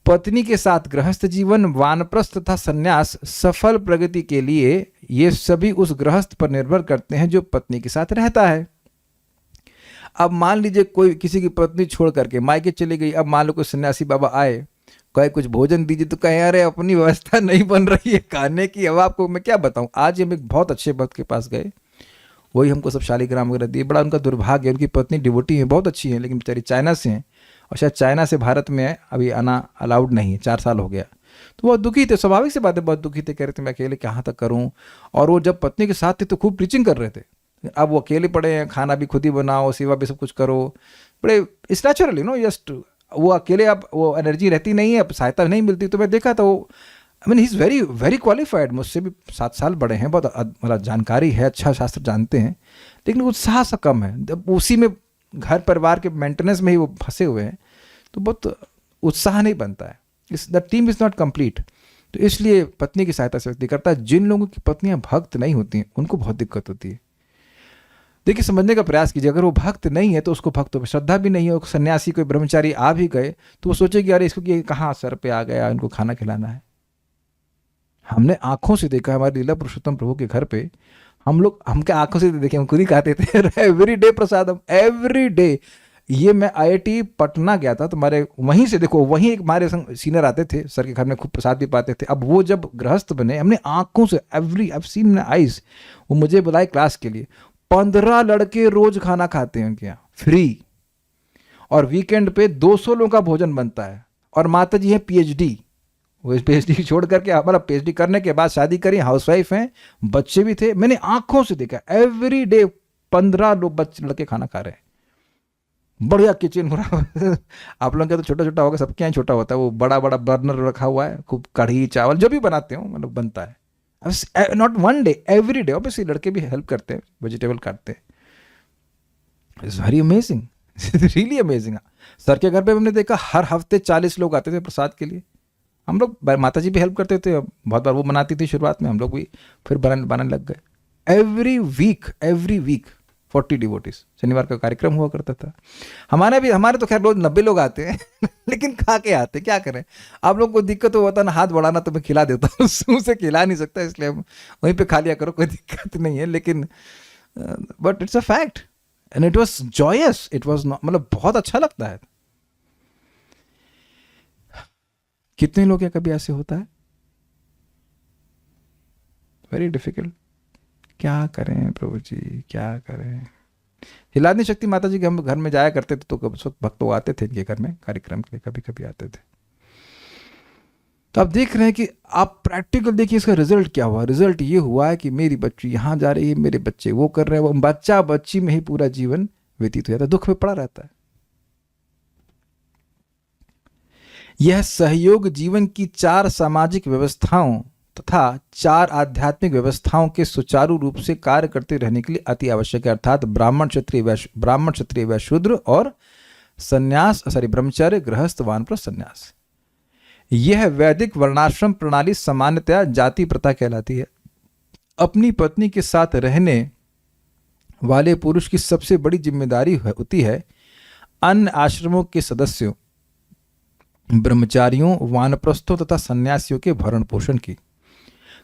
पत्नी के साथ गृहस्थ जीवन, वानप्रस्थ तथा संन्यास सफल प्रगति के लिए ये सभी उस गृहस्थ पर निर्भर करते हैं जो पत्नी के साथ रहता है। अब मान लीजिए कोई किसी की पत्नी छोड़ करके मायके चली गई, अब मान लो कोई सन्यासी बाबा आए, कहे कुछ भोजन दीजिए, तो कहे अरे अपनी व्यवस्था नहीं बन रही है खाने की। अब आपको मैं क्या बताऊं, आज हम एक बहुत अच्छे भक्त के पास गए, वही हमको सब शालिग्राम वगैरह दिए। बड़ा उनका दुर्भाग्य है, उनकी पत्नी डिवोटी है, बहुत अच्छी है, लेकिन बेचारी चाइना से हैं और शायद चाइना से भारत में अभी आना अलाउड नहीं है, 4 साल हो गया। तो बहुत दुखी थे, स्वाभाविक सी बात है, बहुत दुखी थे, कह रहे थे मैं अकेले कहाँ तक करूँ। और वो जब पत्नी के साथ थे तो खूब प्रीचिंग कर रहे थे। अब वो अकेले पड़े हैं, खाना भी खुद ही बनाओ, सेवा भी सब कुछ करो, बड़े इट्स नेचुरली नो, जस्ट वो अकेले अब वो एनर्जी रहती नहीं है, अब सहायता नहीं मिलती। तो मैं देखा था वो, I mean he is very very qualified, मुझसे भी 7 साल बड़े हैं, बहुत मतलब जानकारी है, अच्छा शास्त्र जानते हैं, लेकिन उत्साह सा कम है। जब उसी में घर परिवार के मेंटेनेंस में ही वो फंसे हुए हैं तो बहुत उत्साह नहीं बनता है, the team is not complete. तो इसलिए पत्नी की सहायता से व्यक्ति करता है। जिन लोगों की पत्नियां भक्त नहीं होती हैं उनको बहुत दिक्कत होती है। देखिए, समझने का प्रयास कीजिए, अगर वो भक्त नहीं है तो उसको भक्तों पर श्रद्धा भी नहीं है। सन्यासी कोई ब्रह्मचारी आ भी गए तो वो सोचेगी अरे इसको कि कहाँ सर पे आ गया, इनको खाना खिलाना है। हमने आंखों से देखा, हमारे लीला पुरुषोत्तम प्रभु के घर पे हमके आंखों से देखे, हम खुद ही खाते थे एवरी डे प्रसादम, एवरी डे। ये मैं IIT पटना गया था, तुम्हारे वहीं से देखो, वहीं एक हमारे संग सीनियर आते थे, सर के घर में खूब प्रसाद भी पाते थे। अब वो जब गृहस्थ बने, हमने आंखों से I've seen my eyes, वो मुझे बुलाए क्लास के लिए, 15 लड़के रोज खाना खाते हैं उनके यहाँ फ्री, और वीकेंड पे 200 लोगों का भोजन बनता है। और माता जी है PhD, वो PhD छोड़ करके हमारा PhD करने के बाद शादी करी, हाउसवाइफ हैं, बच्चे भी थे। मैंने आंखों से देखा, एवरी डे 15 लोग बच्चे लड़के खाना खा रहे हैं, बढ़िया किचन आप लोगों का तो छोटा छोटा होगा, सबके यहाँ छोटा होता है, वो बड़ा बड़ा बर्नर रखा हुआ है, खूब कढ़ी चावल जो भी बनाते हो मतलब बनता है। Not one day, every day. Obviously लड़के भी हेल्प करते हैं, वेजिटेबल काटते हैं। It's very amazing, really amazing. Sir के घर पे हमने देखा हर हफ्ते 40 लोग आते थे प्रसाद के लिए। हम लोग, माता जी भी हेल्प करते थे, बहुत बार वो बनाती थी शुरुआत में, हम लोग भी फिर बनाने लग गए। Every week 40 devotees. शनिवार का कार्यक्रम हुआ करता था। हमारे तो खैर रोज 90 लोग आते हैं लेकिन खा के आते, क्या करें। आप लोग को दिक्कत हो होता ना, हाथ बढ़ाना तो मैं खिला देता हूँ, मुंह से खिला नहीं सकता, इसलिए हम वहीं पे खा लिया करो, कोई दिक्कत नहीं है। लेकिन but it's a fact and it was joyous, it was, मतलब बहुत अच्छा लगता है। कितने लोग क्या कभी ऐसे होता है? Very difficult. क्या करें प्रभु जी, क्या करें। हिला नहीं शक्ति माता जी के हम घर में जाया करते थे, तो उस वक्त भक्त लोग आते थे इनके घर में कार्यक्रम के लिए, कभी कभी आते थे। तो आप देख रहे हैं कि आप प्रैक्टिकल देखिए इसका रिजल्ट क्या हुआ। रिजल्ट ये हुआ है कि मेरी बच्ची यहाँ जा रही है, मेरे बच्चे वो कर रहे हैं, वो बच्चा बच्ची में ही पूरा जीवन व्यतीत हो जाता है, दुख में पड़ा रहता है। यह सहयोग जीवन की 4 सामाजिक व्यवस्थाओं तथा 4 आध्यात्मिक व्यवस्थाओं के सुचारू रूप से कार्य करते रहने के लिए अति आवश्यक है, अर्थात ब्राह्मण क्षत्रिय वैश्य शूद्र और ब्रह्मचर्य गृहस्थ वानप्रस्थ संन्यास। यह वैदिक वर्णाश्रम प्रणाली सामान्यतया जाति प्रथा कहलाती है। अपनी पत्नी के साथ रहने वाले पुरुष की सबसे बड़ी जिम्मेदारी होती है अन्य आश्रमों के सदस्यों, ब्रह्मचारियों, वानप्रस्थों तथा सन्यासियों के भरण पोषण की।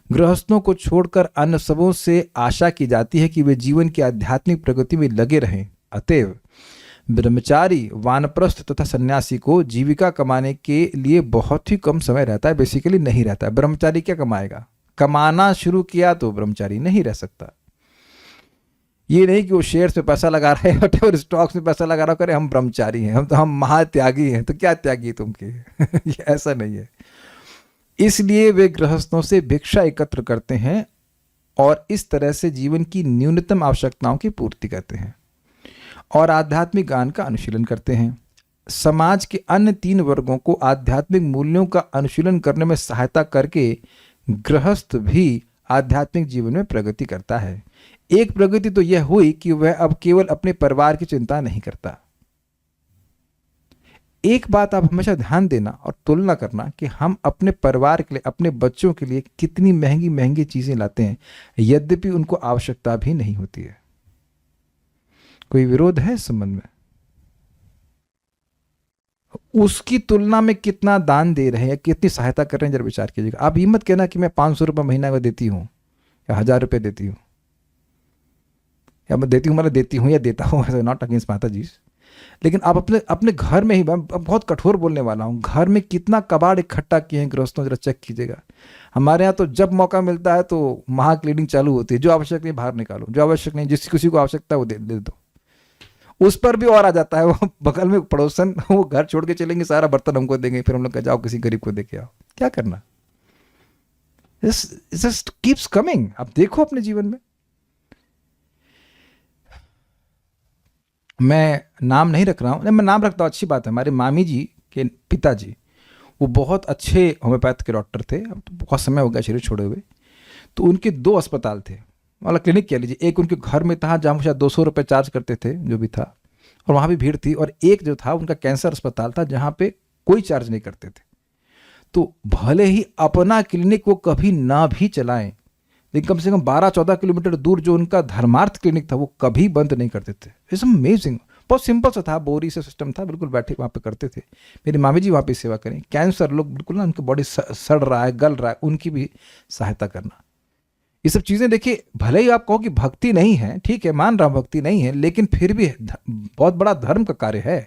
गृहस्थों को छोड़कर अन्य सबों से आशा की जाती है कि वे जीवन की आध्यात्मिक प्रगति में लगे रहें। अतएव ब्रह्मचारी, वानप्रस्थ तथा सन्यासी को जीविका कमाने के लिए बहुत ही कम समय रहता है, बेसिकली नहीं रहता है। ब्रह्मचारी क्या कमाएगा? कमाना शुरू किया तो ब्रह्मचारी नहीं रह सकता। ये नहीं कि वो शेयर्स में पैसा लगा रहे हैं और स्टॉक्स में पैसा लगा रहा करे हम ब्रह्मचारी हैं, हम महात्यागी हैं। तो क्या त्यागी तुम के ये ऐसा नहीं है। इसलिए वे गृहस्थों से भिक्षा एकत्र करते हैं और इस तरह से जीवन की न्यूनतम आवश्यकताओं की पूर्ति करते हैं और आध्यात्मिक ज्ञान का अनुशीलन करते हैं। समाज के अन्य 3 वर्गों को आध्यात्मिक मूल्यों का अनुशीलन करने में सहायता करके गृहस्थ भी आध्यात्मिक जीवन में प्रगति करता है। एक प्रगति तो यह हुई कि वह अब केवल अपने परिवार की चिंता नहीं करता। एक बात आप हमेशा ध्यान देना और तुलना करना कि हम अपने परिवार के लिए, अपने बच्चों के लिए कितनी महंगी महंगी चीजें लाते हैं, यद्यपि उनको आवश्यकता भी नहीं होती है। कोई विरोध है इस संबंध में? उसकी तुलना में कितना दान दे रहे हैं, कितनी सहायता कर रहे हैं, जरा विचार कीजिएगा। आप ये मत कहना कि मैं 500 रुपये महीना में देती हूँ या 1000 रुपये देती हूँ, या मैं देती हूँ मतलब देती हूँ या देता हूँ, ऐसा नॉट अगेंस्ट माता जी। लेकिन आप अपने घर में ही, मैं बहुत कठोर बोलने वाला हूँ, घर में कितना कबाड़ इकट्ठा किए हैं गृहस्थों, जरा चेक कीजिएगा। हमारे यहाँ तो जब मौका मिलता है तो महा क्लीनिंग चालू होती है। जो आवश्यक नहीं बाहर निकालो, जो आवश्यक नहीं, जिस किसी को आवश्यकता है वो दे दो। उस पर भी और आ जाता है, वो बगल में पड़ोसन, वो घर छोड़ के चलेंगे, सारा बर्तन हमको देंगे, फिर हम लोग जाओ किसी गरीब को दे के आओ। क्या करना? Just keeps coming. आप देखो अपने जीवन में। मैं नाम नहीं रख रहा हूँ, मैं नाम रखता हूँ, अच्छी बात है। हमारे मामी जी के पिताजी वो बहुत अच्छे होम्योपैथ के डॉक्टर थे। अब तो बहुत समय हो गया शरीर छोड़े हुए। तो उनके 2 अस्पताल थे, मतलब क्लिनिक कह लीजिए। एक उनके घर में था जहाँ शायद 200 रुपये चार्ज करते थे, जो भी था, और वहाँ भी भीड़ थी। और एक जो था उनका कैंसर अस्पताल था जहाँ पे कोई चार्ज नहीं करते थे। तो भले ही अपना क्लिनिक वो कभी ना भी चलाएं, लेकिन कम से कम 12-14 किलोमीटर दूर जो उनका धर्मार्थ क्लिनिक था वो कभी बंद नहीं करते थे। It's amazing. बहुत सिंपल सा था, बोरी से सिस्टम था, बिल्कुल बैठे वहाँ पे करते थे। मेरी मामी जी वहाँ पे सेवा करें। कैंसर लोग बिल्कुल ना, उनकी बॉडी सड़ रहा है, गल रहा है, उनकी भी सहायता करना। ये सब चीज़ें देखिए, भले ही आप कहो कि भक्ति नहीं है, ठीक है, मान रहा हूँ भक्ति नहीं है, लेकिन फिर भी बहुत बड़ा धर्म का कार्य है।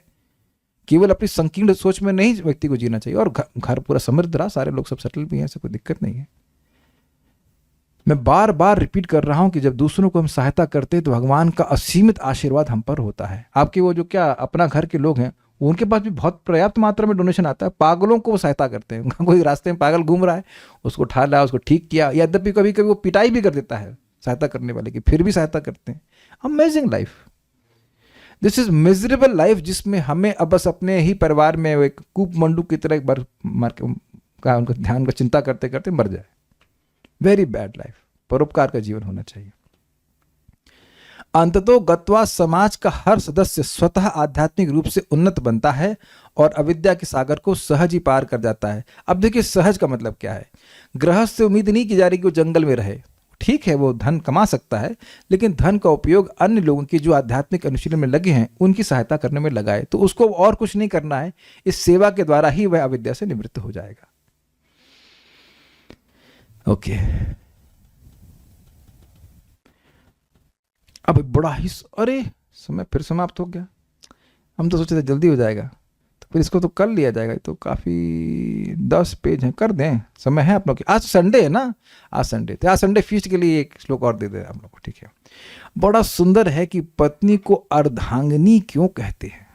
केवल अपनी संकीर्ण सोच में नहीं व्यक्ति को जीना चाहिए। और घर पूरा समृद्ध रहा, सारे लोग सब सेटल भी हैं, ऐसे कोई दिक्कत नहीं है। मैं बार बार रिपीट कर रहा हूं कि जब दूसरों को हम सहायता करते हैं तो भगवान का असीमित आशीर्वाद हम पर होता है। आपके वो जो क्या अपना घर के लोग हैं, उनके पास भी बहुत पर्याप्त मात्रा में डोनेशन आता है। पागलों को वो सहायता करते हैं। कोई रास्ते में पागल घूम रहा है, उसको उठा लाया, उसको ठीक किया, यद्यपि कभी कभी वो पिटाई भी कर देता है सहायता करने वाले की, फिर भी सहायता करते हैं। Amazing life. This is miserable life, जिसमें हमें अब बस अपने ही परिवार में एक कूप मंडू की तरह एक बार मार के उनका ध्यान का चिंता करते करते मर जाए। Very bad life. परोपकार का जीवन होना चाहिए। अंततो गत्वा समाज का हर सदस्य स्वतः आध्यात्मिक रूप से उन्नत बनता है और अविद्या के सागर को सहज ही पार कर जाता है। अब देखिए सहज का मतलब क्या है। गृहस्थ से उम्मीद नहीं की जा रही कि वो जंगल में रहे, ठीक है वो धन कमा सकता है, लेकिन धन का उपयोग अन्य लोगों की जो आध्यात्मिक अनुशीलन में लगे हैं उनकी सहायता करने में लगाए, तो उसको और कुछ नहीं करना है, इस सेवा के द्वारा ही वह अविद्या से निवृत्त हो जाएगा। ओके अब बड़ा ही, अरे समय फिर समाप्त हो गया। हम तो सोचे थे जल्दी हो जाएगा, तो फिर इसको तो कर लिया जाएगा। तो काफ़ी 10 पेज हैं, कर दें, समय है आप लोग। आज संडे है ना, आज संडे थे, आज संडे फीस्ट के लिए एक श्लोक और दे दे आप लोग को, ठीक है। बड़ा सुंदर है कि पत्नी को अर्धांगिनी क्यों कहते हैं,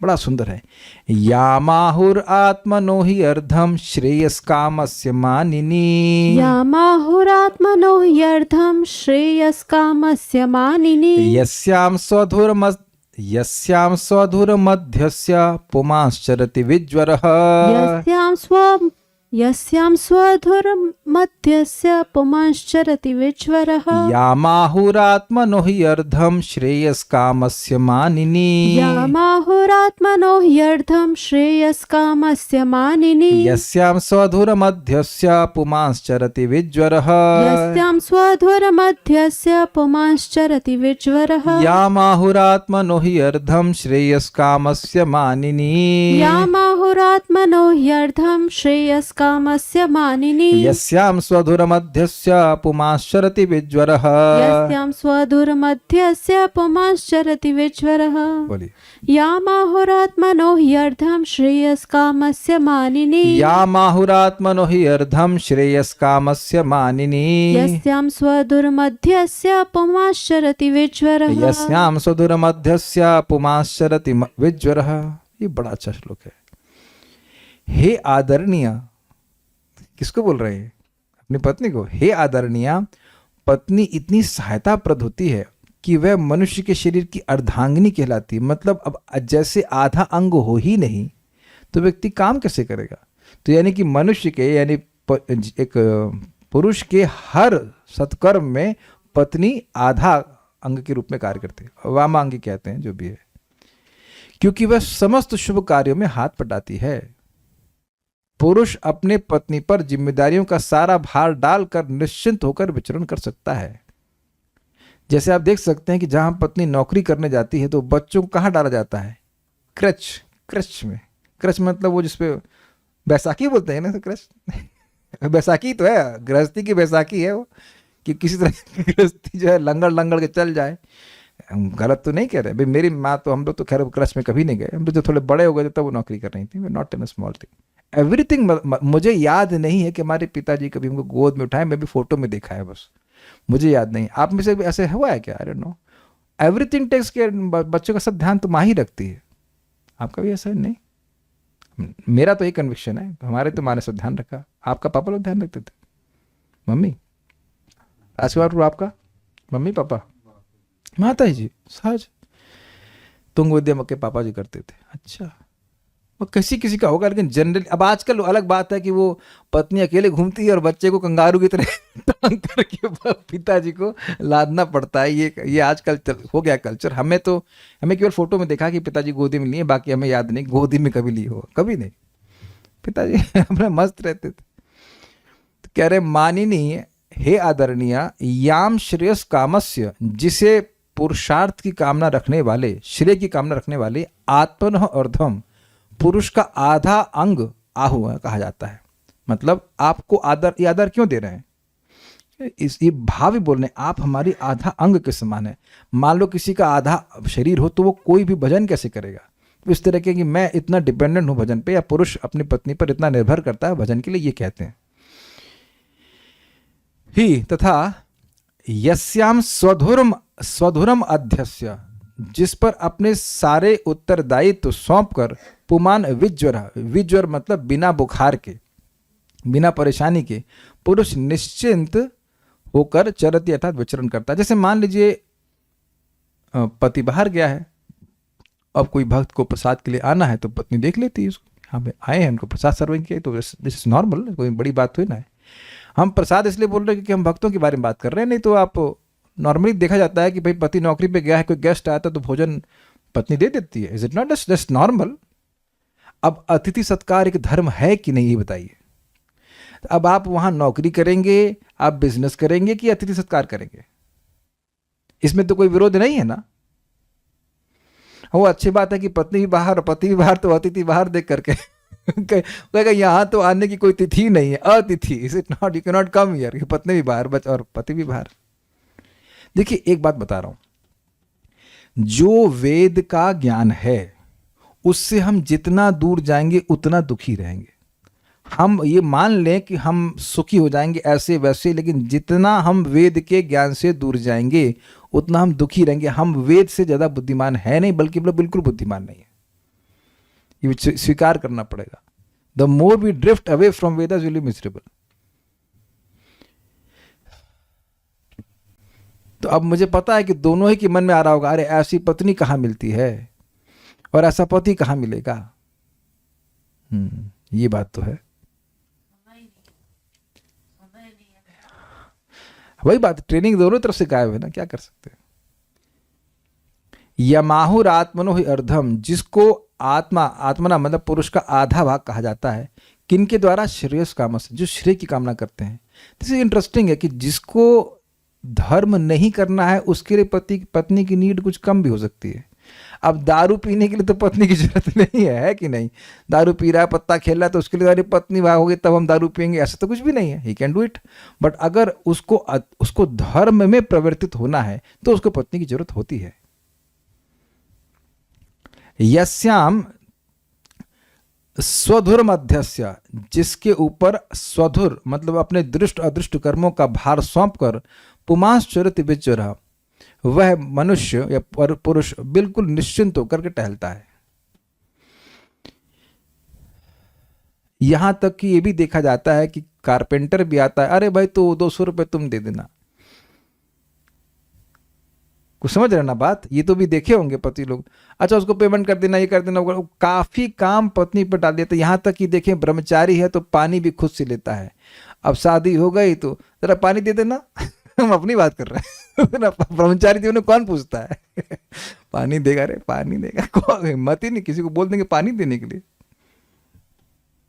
बड़ा सुंदर है। यामाहुर आत्मनो हि अर्धम श्रेयस कामस्य मानिनी।
यामाहुरात्मनो ह्यर्थं श्रेयस्कामस्य मानिनी।
यस्यां स्वधुरमध्यस्य पुमांश्चरति विज्वरः।
यस्यां स्वधुरमध्यस्य पुमांश्चरति विज्वरः।
यामाहुरात्मनो हि अर्धं श्रेयस्कामस्य मानिनी।
यामाहुरात्मनो ह्यर्थं श्रेयस्कामस्य मानिनी।
यस्यां स्वधुरमध्यस्य पुमांश्चरति विज्वरः।
यस्यां स्वधुरमध्यस्य पुमांश्चरति विज्वरः।
यामाहुरात्मनो हि अर्धं श्रेयस्कामस्य मानिनी।
यामाहुरात्मनो ह्यर्थं श्रेयस्कामस्य मानिनी।
यस्यां स्वधुरमध्यस्य पुमांश्चरति विज्वरः।
यस्यां स्वधुरमध्यस्य पुमांश्चरति विज्वरः।
बोलिए।
यामाहुरात्मनो ह्यर्थं श्रेयस्कामस्य मानिनी।
यामाहुरात्मनो हि अर्धं श्रेयस्कामस्य मानिनी।
यस्यां स्वधुरमध्यस्य पुमांश्चरति विज्वरः।
यस्यां स्वधुरमध्यस्य पुमांश्चरति विज्वरः। ये बड़ा अच्छा श्लोक है। हे आदरणीय, किसको बोल रहे हैं? अपनी पत्नी को। हे आदरणीय, पत्नी इतनी सहायताप्रद होती है कि वह मनुष्य के शरीर की अर्धांगिनी कहलाती है। मतलब अब जैसे आधा अंग हो ही नहीं तो व्यक्ति काम कैसे करेगा? तो यानी कि मनुष्य के, यानी एक पुरुष के हर सत्कर्म में पत्नी आधा अंग के रूप में कार्य करती है, वामांगी कहते हैं जो भी है, क्योंकि वह समस्त शुभ कार्यों में हाथ बटाती है। पुरुष अपने पत्नी पर जिम्मेदारियों का सारा भार डालकर निश्चिंत होकर विचरण कर सकता है। जैसे आप देख सकते हैं कि जहां पत्नी नौकरी करने जाती है तो बच्चों को कहाँ डाला जाता है? क्रच में। क्रच मतलब वो जिसपे बैसाखी बोलते हैं ना, तो क्रच बैसाखी तो है, गृहस्थी की बैसाखी है वो, कि किसी तरह गृहस्थी जो है लंगड़ के चल जाए। हम गलत तो नहीं कह रहे भाई, मेरी माँ तो, हम लोग तो खैर क्रच में कभी नहीं गए, हम लोग जो थोड़े बड़े हो गए तब वो नौकरी कर रही थी। Not in small thing everything. मुझे याद नहीं है कि हमारे पिताजी कभी हमको गोद में उठाए, मैं भी फोटो में देखा है बस, मुझे याद नहीं। आप में से भी ऐसे हुआ है क्या? I don't know. Everything takes care, बच्चों का सब ध्यान तो माँ ही रखती है। आपका भी ऐसा है? नहीं, मेरा तो एक कन्विक्शन है, हमारे तो माँ ने सब ध्यान रखा। आपका पापा लोग ध्यान रखते थे? मम्मी? राजकुमार आपका मम्मी पापा? माता जी सहज तुंग विद्या के पापा जी करते थे। अच्छा, वो किसी का होगा, लेकिन जनरली अब आजकल अलग बात है कि वो पत्नी अकेले घूमती है और बच्चे को कंगारू की तरह टांग करके पिताजी को लादना पड़ता है। ये आजकल हो गया कल्चर। हमें केवल फोटो में देखा कि पिताजी गोदी में लिए, बाकी हमें याद नहीं गोदी में कभी लिए हो, कभी नहीं। पिताजी अपने मस्त रहते थे। तो कह रहे मानिनी, हे आदरणीय, याम श्रेयस कामस्य, जिसे पुरुषार्थ की कामना रखने वाले, श्रेय की कामना रखने वाले, आत्मनः अर्धम, पुरुष का आधा अंग आहु कहा जाता है। मतलब आपको आदर, ये आदर क्यों दे रहे हैं? ये भाव बोल रहे हैं, आप हमारी आधा अंग के समान है। मान लो किसी का आधा शरीर हो तो वो कोई भी भजन कैसे करेगा? इस तरह के कि मैं इतना डिपेंडेंट हूं भजन पे, या पुरुष अपनी पत्नी पर इतना निर्भर करता है भजन के लिए, ये कहते हैं। ही तथा यस्याम स्वधुरम अध्यस्य, जिस पर अपने सारे उत्तरदायित्व सौंपकर पुमान विज्वर मतलब बिना बुखार के, बिना परेशानी के, पुरुष निश्चिंत होकर चरति अर्थात विचरण करता है। जैसे मान लीजिए पति बाहर गया है, अब कोई भक्त को प्रसाद के लिए आना है तो पत्नी देख लेती है उसको, हाँ भाई आए हैं, उनको प्रसाद सर्विंग किया, तो दिस इज नॉर्मल, कोई बड़ी बात हुई ना है। हम प्रसाद इसलिए बोल रहे हैं क्योंकि हम भक्तों के बारे में बात कर रहे हैं, नहीं तो आप नॉर्मली देखा जाता है कि भाई पति नौकरी पे गया है, कोई गेस्ट आता है तो भोजन पत्नी दे देती है। Is it not just normal? अब अतिथि सत्कार एक धर्म है कि नहीं, ये बताइए। अब आप वहां नौकरी करेंगे, आप बिजनेस करेंगे कि अतिथि सत्कार करेंगे? इसमें तो कोई विरोध नहीं है ना। वो अच्छी बात है कि पत्नी भी बाहर पति भी बाहर, तो अतिथि बाहर देख करके कहेगा यहाँ तो आने की कोई तिथि नहीं है, अतिथि। Is it not? You can not come here. पत्नी भी बाहर बच और पति भी बाहर। देखिए एक बात बता रहा हूं, जो वेद का ज्ञान है उससे हम जितना दूर जाएंगे उतना दुखी रहेंगे। हम ये मान लें कि हम सुखी हो जाएंगे ऐसे वैसे, लेकिन जितना हम वेद के ज्ञान से दूर जाएंगे उतना हम दुखी रहेंगे। हम वेद से ज़्यादा बुद्धिमान है नहीं, बल्कि बिल्कुल बुद्धिमान नहीं है, ये स्वीकार करना पड़ेगा। The more we drift away from Vedas will be miserable. तो अब मुझे पता है कि दोनों ही के मन में आ रहा होगा, अरे ऐसी पत्नी कहाँ मिलती है और ऐसा पति कहाँ मिलेगा। ये बात तो है, वही बात, ट्रेनिंग दोनों तरफ से गायब है ना, क्या कर सकते हैं। यमाहुर आत्मनो ही अर्धम, जिसको आत्मना मतलब पुरुष का आधा भाग कहा जाता है, किनके द्वारा? श्रेयस कामस, जो श्रेय की कामना करते हैं। दिस इज इंटरेस्टिंग है कि जिसको धर्म नहीं करना है उसके लिए पत्नी की नीड कुछ कम भी हो सकती है। अब दारू पीने के लिए तो पत्नी की जरूरत नहीं है कि नहीं? दारू पी रहा है, पत्ता खेल रहा है, तो उसके लिए हमारी पत्नी वहां होगी तब हम दारू पियेंगे, ऐसा तो कुछ भी नहीं है। He can do it. But अगर उसको धर्म में प्रवर्तित होना है तो उसको पत्नी की जरूरत होती है। यस्याम स्वधुर मध्यस्य, जिसके ऊपर स्वधुर मतलब अपने दृष्ट अदृष्ट कर्मों का भार सौंप कर पुमांस चरित विचरा, वह मनुष्य या पुरुष बिल्कुल निश्चिंत होकर के टहलता है। यहां तक कि ये भी देखा जाता है कि कारपेंटर भी आता है, अरे भाई तो 200 रुपए तुम दे देना। कुछ समझ रहे ना बात? ये तो भी देखे होंगे पति लोग, अच्छा उसको पेमेंट कर देना, ये कर देना, काफी काम पत्नी पर डाल देते। यहां तक कि देखें ब्रह्मचारी है तो पानी भी खुद से लेता है। अब शादी हो गई तो जरा पानी दे देना हम अपनी बात कर रहे हैं ब्रह्मचारी थी, उन्हें कौन पूछता है पानी देगा, रे पानी देगा, हिम्मत ही नहीं किसी को बोल देंगे पानी देने के लिए।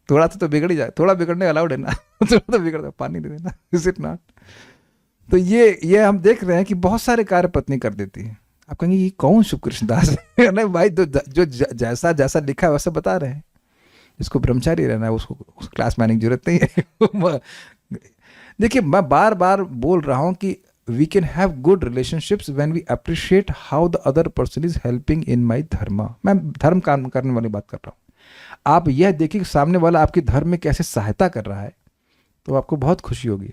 थोड़ा तो बिगड़ ही जाए, थोड़ा बिगड़ने अलाउड है ना थोड़ा तो बिगड़, पानी दे देना। Is it not? तो ये हम देख रहे हैं कि बहुत सारे कार्य पत्नी कर देती है। आप कहेंगे ये कौन शुभ कृष्णदास है नहीं भाई, जो जैसा जैसा लिखा है वैसा बता रहे हैं। जिसको ब्रह्मचारी रहना है उसको क्लास मैनेज की जरूरत नहीं है देखिए मैं बार बार बोल रहा हूं कि we can have good relationships when we appreciate how the other person is helping in my dharma. मैं धर्म काम करने वाली बात कर रहा हूं। आप यह देखिए कि सामने वाला आपकी धर्म में कैसे सहायता कर रहा है, तो आपको बहुत खुशी होगी।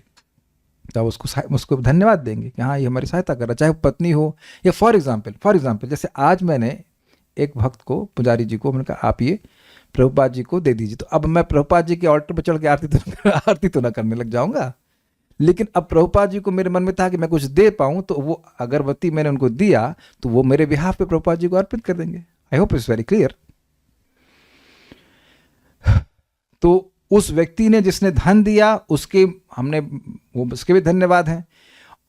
तो आप उसको धन्यवाद देंगे कि हाँ ये हमारी सहायता कर रहा है, चाहे वो पत्नी हो या फॉर एग्जाम्पल जैसे आज मैंने एक भक्त को, पुजारी जी को, मैंने कहा आप ये प्रभुपाद जी को दे दीजिए। तो अब मैं प्रभुपाद जी के ऑल्टर पर चढ़ के आरती तो ना करने लग जाऊंगा, लेकिन अब प्रभुपाद जी को मेरे मन में था कि मैं कुछ दे पाऊं, तो वो अगरबत्ती मैंने उनको दिया तो वो मेरे बिहाफ पे प्रभुपाद जी को अर्पित कर देंगे। I hope it's very clear. तो उस व्यक्ति ने जिसने धन दिया उसके भी धन्यवाद हैं,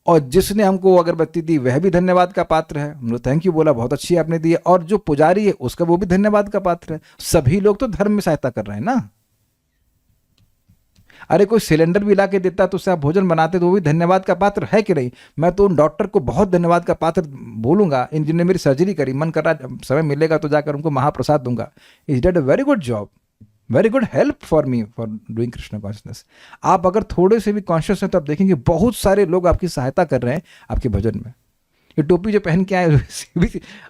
और जिसने हमको अगरबत्ती दी वह भी धन्यवाद का पात्र है। हमने थैंक यू बोला, बहुत अच्छी आपने दी है। और जो पुजारी है उसका वो भी धन्यवाद का पात्र है। सभी लोग तो धर्म में सहायता कर रहे हैं ना। अरे कोई सिलेंडर भी ला के देता तो उससे आप भोजन बनाते तो वो भी धन्यवाद का पात्र है कि नहीं? मैं तो उन डॉक्टर को बहुत धन्यवाद का पात्र बोलूंगा, जिन्होंने मेरी सर्जरी करी। मन कर रहा समय मिलेगा तो जाकर उनको महाप्रसाद दूंगा। Is that a very good job, very good help for me for doing Krishna consciousness. आप अगर थोड़े से भी कॉन्शियस हैं तो आप देखेंगे बहुत सारे लोग आपकी सहायता कर रहे हैं आपके भजन में। ये टोपी जो पहन के आए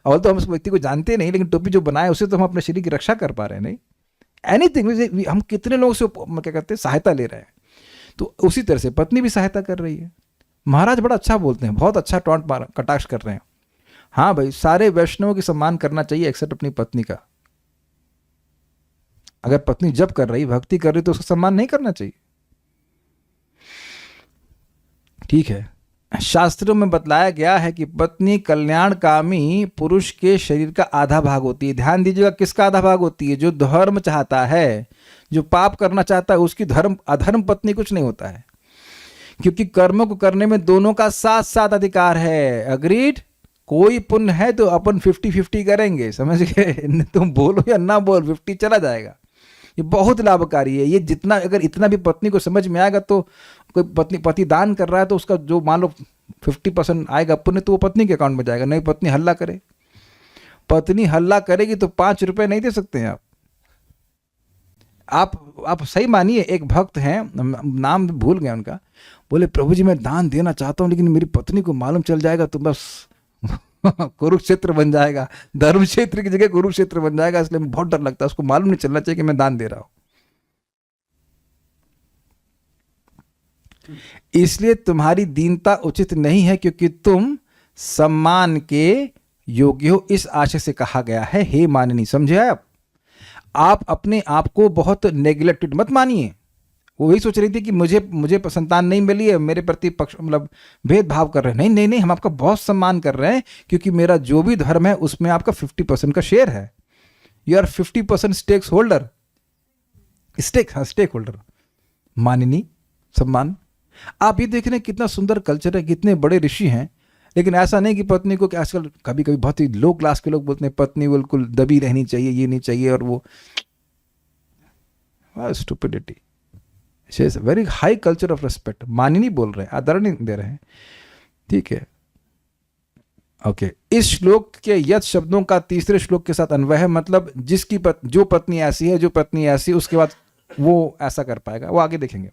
और तो हम उस व्यक्ति को जानते नहीं, लेकिन टोपी जो बनाए उससे तो हम अपने शरीर की रक्षा कर पा रहे हैं। नहीं एनीथिंग, हम कितने लोगों से क्या कहते हैं सहायता ले रहे हैं। तो उसी तरह से पत्नी भी सहायता कर रही है। महाराज बड़ा अच्छा बोलते हैं, बहुत अच्छा टॉन्ट कटाक्ष कर रहे हैं। हाँ भाई, सारे वैष्णवों की सम्मान करना चाहिए एक्सेप्ट अपनी पत्नी का। अगर पत्नी जब कर रही, भक्ति कर रही, तो उसका सम्मान नहीं करना चाहिए। ठीक है, शास्त्रों में बतलाया गया है कि पत्नी कल्याणकामी पुरुष के शरीर का आधा भाग होती है। ध्यान दीजिएगा, किसका आधा भाग होती है? जो धर्म चाहता है, जो पाप करना चाहता है, उसकी अधर्म पत्नी कुछ नहीं होता है। क्योंकि कर्मों को करने में दोनों का साथ साथ अधिकार है। अग्रीड? कोई पुण्य है तो अपन 50-50 करेंगे, समझ गए? तुम बोलो या ना बोल, 50 चला जाएगा। ये बहुत लाभकारी है। ये जितना, अगर इतना भी पत्नी को समझ में आएगा तो कोई पति दान कर रहा है तो उसका जो मान लो 50% आएगा पुण्य, तो वो पत्नी के अकाउंट में जाएगा। नहीं पत्नी हल्ला करे, पत्नी हल्ला करेगी तो 5 रुपए नहीं दे सकते हैं आप सही मानिए। एक भक्त हैं, नाम भूल गए उनका, बोले प्रभु जी मैं दान देना चाहता हूँ लेकिन मेरी पत्नी को मालूम चल जाएगा तो बस कुरुक्षेत्र बन जाएगा, धर्म क्षेत्र की जगह कुरुक्षेत्र बन जाएगा, इसलिए मुझे बहुत डर लगता है। उसको मालूम नहीं चलना चाहिए कि मैं दान दे रहा हूं। इसलिए तुम्हारी दीनता उचित नहीं है क्योंकि तुम सम्मान के योग्य हो, इस आशय से कहा गया है। हे माननी, समझे आप अपने आप को बहुत नेग्लेक्टेड मत मानिए। वो वही सोच रही थी कि मुझे संतान नहीं मिली है, मेरे प्रति पक्ष मतलब भेदभाव कर रहे हैं। नहीं नहीं नहीं, हम आपका बहुत सम्मान कर रहे हैं क्योंकि मेरा जो भी धर्म है उसमें आपका 50% का शेयर है। You are 50% stake holder, stake holder. माननी, सम्मान। आप ये देख रहे हैं कितना सुंदर कल्चर है, कितने बड़े ऋषि हैं। लेकिन ऐसा नहीं कि पत्नी को, कि आजकल कभी कभी बहुत ही लो क्लास के लोग बोलते हैं पत्नी बिल्कुल दबी रहनी चाहिए, ये नहीं चाहिए, और वो stupidity. Very high culture of respect. माननी बोल रहे हैं, आदर नहीं दे रहे हैं, ठीक है। ओके, इस श्लोक के यथ शब्दों का तीसरे श्लोक के साथ अन्वय है, मतलब जो पत्नी ऐसी है, जो पत्नी ऐसी, उसके बाद वो ऐसा कर पाएगा, वो आगे देखेंगे।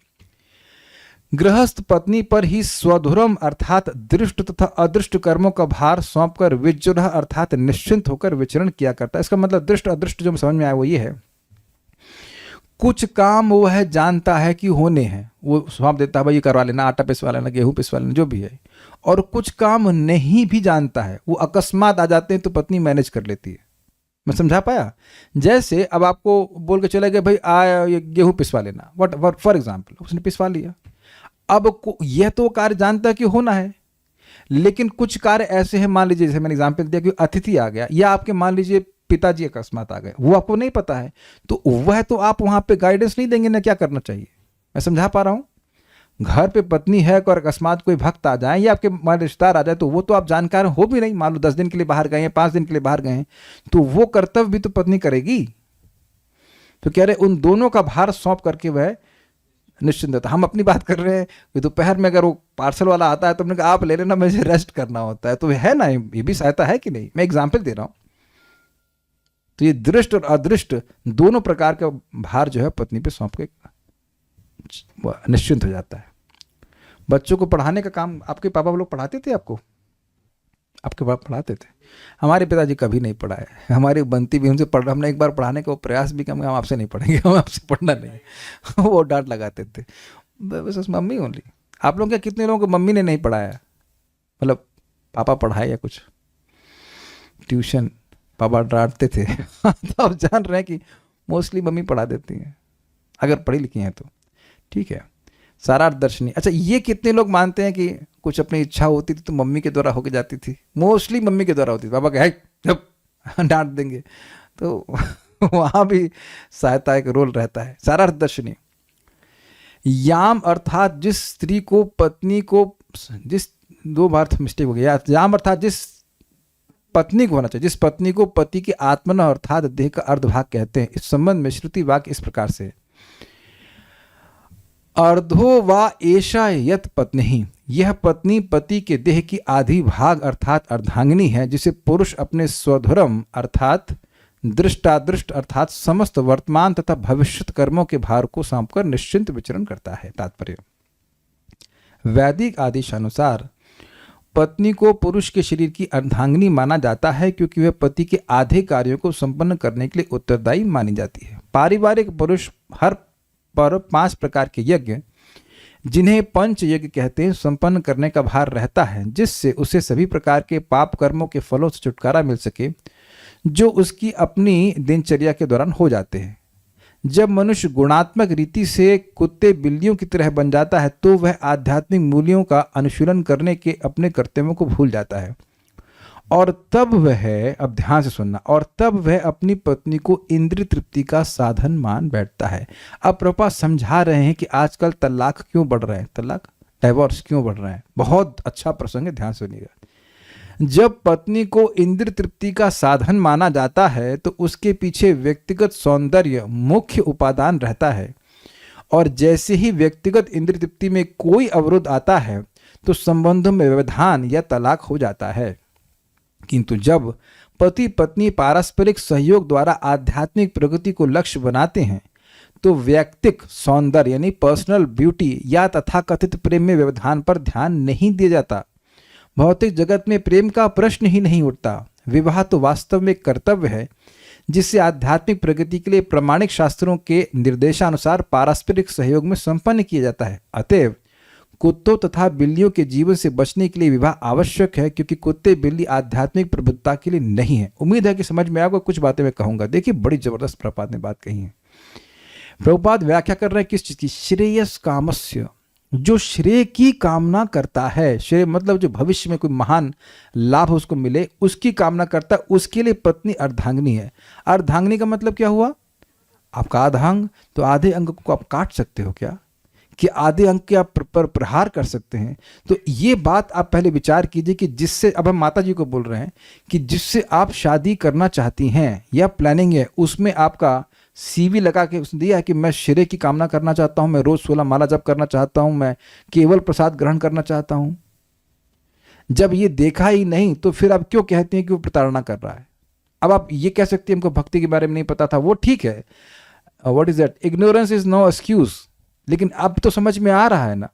गृहस्थ पत्नी पर ही स्वधुरम अर्थात दृष्ट तथा अदृष्ट कर्मों का भार सौंपकर विजुरह अर्थात निश्चिंत होकर विचरण किया करता है। इसका मतलब दृष्ट अदृष्ट जो समझ में आया वो ये है, कुछ काम वो है जानता है कि होने हैं, वो सौंप देता है, भाई ये करवा लेना, आटा पिसवा लेना, गेहूं पिसवा लेना, जो भी है। और कुछ काम नहीं भी जानता है, वो अकस्मात आ जाते हैं तो पत्नी मैनेज कर लेती है। मैं समझा पाया? जैसे अब आपको बोल के चले गए भाई ये गेहूं पिसवा लेना, वट फॉर एग्जाम्पल, उसने पिसवा लिया। अब यह तो कार्य जानता है कि होना है, लेकिन कुछ कार्य ऐसे हैं, मान लीजिए जैसे मैंने एग्जाम्पल दिया कि अतिथि आ गया, या आपके मान लीजिए पिताजी अकस्मात आ गए, वो आपको नहीं पता है, तो वह तो आप वहां पे गाइडेंस नहीं देंगे ना क्या करना चाहिए। मैं समझा पा रहा हूं? घर पे पत्नी है और अकस्मात कोई भक्त आ जाए या आपके मान रिश्तेदार आ जाए, तो वो तो आप जानकार हो भी नहीं, मान लो 10 दिन के लिए बाहर गए हैं, 5 दिन के लिए बाहर गए हैं, तो वो कर्तव्य भी तो पत्नी करेगी। तो कह रहे उन दोनों का भार सौंप करके वह निश्चिंत होता। हम अपनी बात कर रहे हैं कि दोपहर में अगर वो पार्सल वाला आता है तो हमने कहा आप ले लेना, मुझे रेस्ट करना होता है, तो है ना, ये भी सहायता है कि नहीं? मैं एग्जाम्पल दे रहा हूं। तो ये दृष्ट और अदृष्ट दोनों प्रकार का भार जो है पत्नी पे सौंप के निश्चिंत हो जाता है। बच्चों को पढ़ाने का काम आपके पापा लोग पढ़ाते थे आपको? आपके पापा पढ़ाते थे? हमारे पिताजी कभी नहीं पढ़ाए। हमारी बनती भी उनसे पढ़, हमने एक बार पढ़ाने का प्रयास भी किया, हम आपसे नहीं पढ़ेंगे, हम आपसे पढ़ना नहीं। वो डांट लगाते थे, बस मम्मी ओनली। आप लोग क्या, कितने लोगों को मम्मी ने नहीं पढ़ाया? मतलब पापा पढ़ाए या कुछ ट्यूशन पापा डांटते थे। तो आप जान रहे हैं कि मोस्टली मम्मी पढ़ा देती हैं, अगर पढ़ी लिखी हैं तो, ठीक है। सारार्थ दर्शनी। अच्छा, ये कितने लोग मानते हैं कि कुछ अपनी इच्छा होती थी तो मम्मी के द्वारा होके जाती थी? मोस्टली मम्मी के द्वारा होती थी। पापा कहे जब डांट देंगे, तो वहाँ भी सहायता एक रोल रहता है। सारार्थ दर्शनी। याम अर्थात जिस स्त्री को पत्नी को, जिस दो बार मिस्टेक हो गया, याम अर्थात जिस पत्नी को होना चाहिए, जिस पत्नी को पति के आत्मना अर्थात देह का अर्धभाग कहते हैं। इस संबंध में श्रुति वाक्य इस प्रकार से, अर्धो वा एषा यत पत्नी, यह पत्नी पति के देह की आधी भाग अर्थात अर्धांगिनी है, जिसे पुरुष अपने स्वधर्म अर्थात दृष्टादृष्ट अर्थात समस्त वर्तमान तथा भविष्यत कर्मों के भार को सौंपकर निश्चिंत विचरण करता है। तात्पर्य, वैदिक आदेशानुसार पत्नी को पुरुष के शरीर की अर्धांगिनी माना जाता है क्योंकि वह पति के आधे कार्यों को संपन्न करने के लिए उत्तरदायी मानी जाती है। पारिवारिक पुरुष हर पर 5 प्रकार के यज्ञ, जिन्हें पंच यज्ञ कहते हैं, संपन्न करने का भार रहता है, जिससे उसे सभी प्रकार के पाप कर्मों के फलों से छुटकारा मिल सके जो उसकी अपनी दिनचर्या के दौरान हो जाते हैं। जब मनुष्य गुणात्मक रीति से कुत्ते बिल्लियों की तरह बन जाता है तो वह आध्यात्मिक मूल्यों का अनुशीलन करने के अपने कर्तव्यों को भूल जाता है, और तब वह, अब ध्यान से सुनना, और तब वह अपनी पत्नी को इंद्रिय तृप्ति का साधन मान बैठता है। अब प्रभुपाद समझा रहे हैं कि आजकल तलाक क्यों बढ़ रहे हैं। तलाक डाइवोर्स क्यों बढ़ रहे हैं? बहुत अच्छा प्रसंग है, ध्यान सुनिएगा। जब पत्नी को इंद्रिय तृप्ति का साधन माना जाता है तो उसके पीछे व्यक्तिगत सौंदर्य मुख्य उपादान रहता है, और जैसे ही व्यक्तिगत इंद्रिय तृप्ति में कोई अवरोध आता है तो संबंधों में व्यवधान या तलाक हो जाता है। किंतु जब पति पत्नी पारस्परिक सहयोग द्वारा आध्यात्मिक प्रगति को लक्ष्य बनाते हैं तो व्यक्तिक सौंदर्य यानी पर्सनल ब्यूटी या तथाकथित प्रेम में व्यवधान पर ध्यान नहीं दिया जाता। भौतिक जगत में प्रेम का प्रश्न ही नहीं उठता। विवाह तो वास्तव में कर्तव्य है जिससे आध्यात्मिक प्रगति के लिए प्रमाणिक शास्त्रों के निर्देशानुसार पारस्परिक सहयोग में संपन्न किया जाता है। अतएव कुत्तों तथा बिल्लियों के जीवन से बचने के लिए विवाह आवश्यक है, क्योंकि कुत्ते बिल्ली आध्यात्मिक प्रबुद्धता के लिए नहीं है। उम्मीद है कि समझ में आएगा। कुछ बातें मैं कहूंगा। देखिए, बड़ी जबरदस्त प्रभुपाद ने बात कही है। प्रभुपाद व्याख्या कर रहे हैं किस चीज की? श्रेयस कामस्य, जो श्रेय की कामना करता है। श्रेय मतलब जो भविष्य में कोई महान लाभ उसको मिले, उसकी कामना करता है। उसके लिए पत्नी अर्धांगिनी है। अर्धांगिनी का मतलब क्या हुआ? आपका आधा अंग, तो आधे अंग को आप काट सकते हो क्या? कि आधे अंग के आप पर प्रहार कर सकते हैं? तो ये बात आप पहले विचार कीजिए कि जिससे, अब हम माता जी को बोल रहे हैं कि जिससे आप शादी करना चाहती हैं या प्लानिंग है, उसमें आपका सीवी लगा के उसने दिया है कि मैं श्रेय की कामना करना चाहता हूं, मैं रोज 16 माला जप करना चाहता हूं, मैं केवल प्रसाद ग्रहण करना चाहता हूं। जब ये देखा ही नहीं तो फिर आप क्यों कहते हैं कि वो प्रताड़ना कर रहा है? अब आप ये कह सकते हैं हमको भक्ति के बारे में नहीं पता था, वो ठीक है, what is that, ignorance is no excuse. लेकिन अब तो समझ में आ रहा है ना।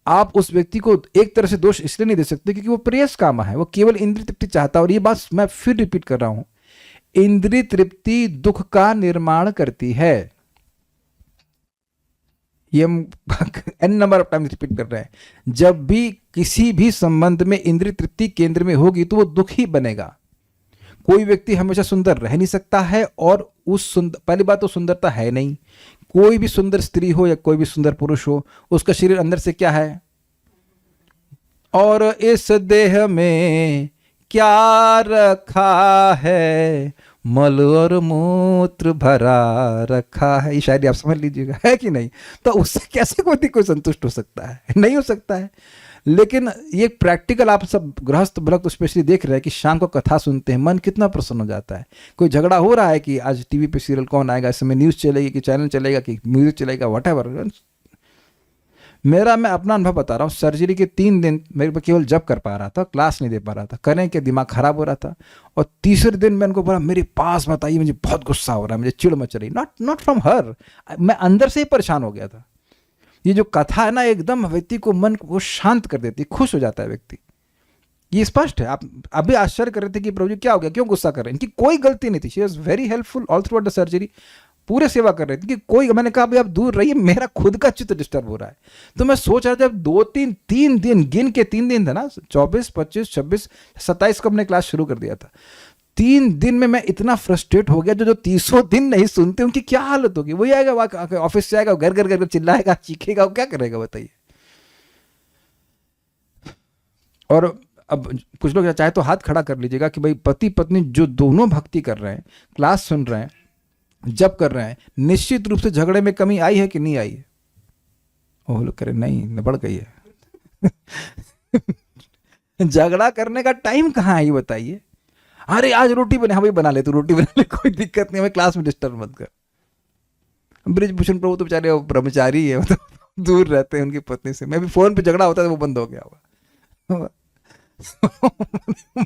आप उस व्यक्ति को एक तरह से दोष इसलिए नहीं दे सकते क्योंकि वो प्रेयस कामा है, वो केवल इंद्रिय तृप्ति चाहता है। और ये बात मैं फिर रिपीट कर रहा हूं, इंद्रिय तृप्ति दुख का निर्माण करती है। ये हम n number of time repeat कर रहे हैं। जब भी किसी भी संबंध में इंद्रिय तृप्ति केंद्र में होगी तो वो दुखी बनेगा। कोई व्यक्ति हमेशा सुंदर रह नहीं सकता है, और उस सुंदर, पहली बात तो सुंदरता है नहीं। कोई भी सुंदर स्त्री हो या कोई भी सुंदर पुरुष हो, उसका शरीर अंदर से क्या है? और इस देह में क्या रखा है, मल और मूत्र भरा रखा है। ये शायरी आप समझ लीजिएगा, है कि नहीं? तो उससे कैसे कोई संतुष्ट हो सकता है? नहीं हो सकता है। लेकिन ये प्रैक्टिकल आप सब गृहस्थ भक्त स्पेशली देख रहे हैं कि शाम को कथा सुनते हैं, मन कितना प्रसन्न हो जाता है। कोई झगड़ा हो रहा है कि आज टीवी पे सीरियल कौन आएगा, इस समय न्यूज़ चलेगी कि चैनल चलेगा कि म्यूजिक चलेगा, व्हाटएवर। मैं अपना अनुभव बता रहा हूँ। सर्जरी के 3 दिन मेरे को केवल जब कर पा रहा था, क्लास नहीं दे पा रहा था, करें कि दिमाग खराब हो रहा था। और तीसरे दिन मैं उनको बोला मेरे पास बताइए, मुझे बहुत गुस्सा हो रहा है, मुझे चिड़ मच रही। नॉट फ्रॉम हर, मैं अंदर से ही परेशान हो गया था। ये जो कथा है ना, एकदम व्यक्ति को, मन को शांत कर देती, खुश हो जाता है व्यक्ति। ये स्पष्ट है। आप अभी आश्चर्य कर रहे थे कि प्रभु जी क्या हो गया, क्यों गुस्सा कर रहे हैं? इनकी कोई गलती नहीं थी। She was very helpful all through the surgery, पूरे सेवा कर रहे थे कि कोई, मैंने कहा अभी आप दूर रहिए, मेरा खुद का चित्त डिस्टर्ब हो रहा है। तो मैं सोच रहा था, जब 3 दिन गिन के 3 दिन था ना, 24, 25, 26, 27 को हमने क्लास शुरू कर दिया था। 3 दिन में मैं इतना फ्रस्ट्रेट हो गया, जो 30 दिन नहीं सुनते उनकी क्या हालत होगी। वही आएगा ऑफिस से, आएगा घर घर घर चिल्लाएगा, चीखेगा, वो क्या करेगा बताइए। और अब कुछ लोग चाहे तो हाथ खड़ा कर लीजिएगा कि भाई पति पत्नी जो दोनों भक्ति कर रहे हैं, क्लास सुन रहे हैं, जब कर रहे हैं, निश्चित रूप से झगड़े में कमी आई है कि नहीं आई है? वो लोग कह रहे नहीं, बढ़ गई है। झगड़ा करने का टाइम कहाँ है ये बताइए। अरे आज रोटी बने, हाँ भाई बना ले, तू रोटी बना ले, कोई दिक्कत नहीं, हमें क्लास में डिस्टर्ब मत कर। ब्रिजभूषण प्रभु तो बेचारे वो ब्रह्मचारी है, मतलब दूर रहते हैं उनकी पत्नी से। मैं भी फोन पे झगड़ा होता है तो वो बंद हो गया हुआ।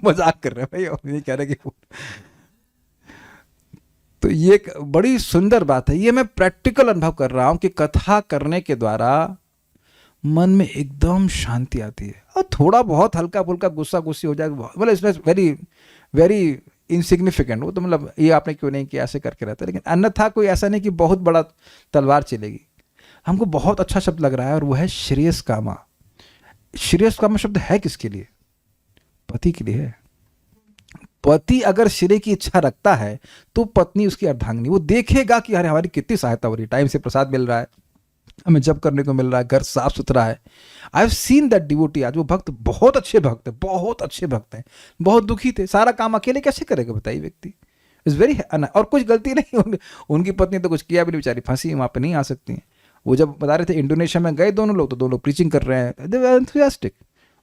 मजाक कर रहे हैं भाई, ये कह रहे कि तो ये एक बड़ी सुंदर बात है। ये मैं प्रैक्टिकल अनुभव कर रहा हूं कि कथा करने के द्वारा मन में एकदम शांति आती है। और थोड़ा बहुत हल्का फुल्का गुस्सा गुस्सी हो जाएगा, मतलब इसमें वेरी वेरी इनसिग्निफिकेंट, वो तो मतलब ये आपने क्यों नहीं किया, ऐसे करके रहता है। लेकिन अन्यथा कोई ऐसा नहीं कि बहुत बड़ा तलवार चलेगी। हमको बहुत अच्छा शब्द लग रहा है, और वो है श्रेयस कामा। श्रेयस कामा शब्द है किसके लिए? पति के लिए है। पति अगर श्रेय की इच्छा रखता है तो पत्नी उसकी अर्धांगिनी, वो देखेगा कि अरे हमारी कितनी सहायता हो रही है, टाइम से प्रसाद मिल रहा है, हमें जप करने को मिल रहा है, घर साफ सुथरा है। I have seen that devotee. आज वो भक्त बहुत अच्छे भक्त है, बहुत अच्छे भक्त हैं, बहुत दुखी थे, सारा काम अकेले कैसे करेगा बताइए व्यक्ति। इज वेरी, और कुछ गलती नहीं, उनकी पत्नी तो कुछ किया भी नहीं, बेचारी फंसी वहां पर नहीं आ सकती हैं। वो जब बता रहे थे इंडोनेशिया में गए दोनों लोग, तो दोनों लोग प्रीचिंग कर रहे हैं, दे वर एंथुसियास्टिक,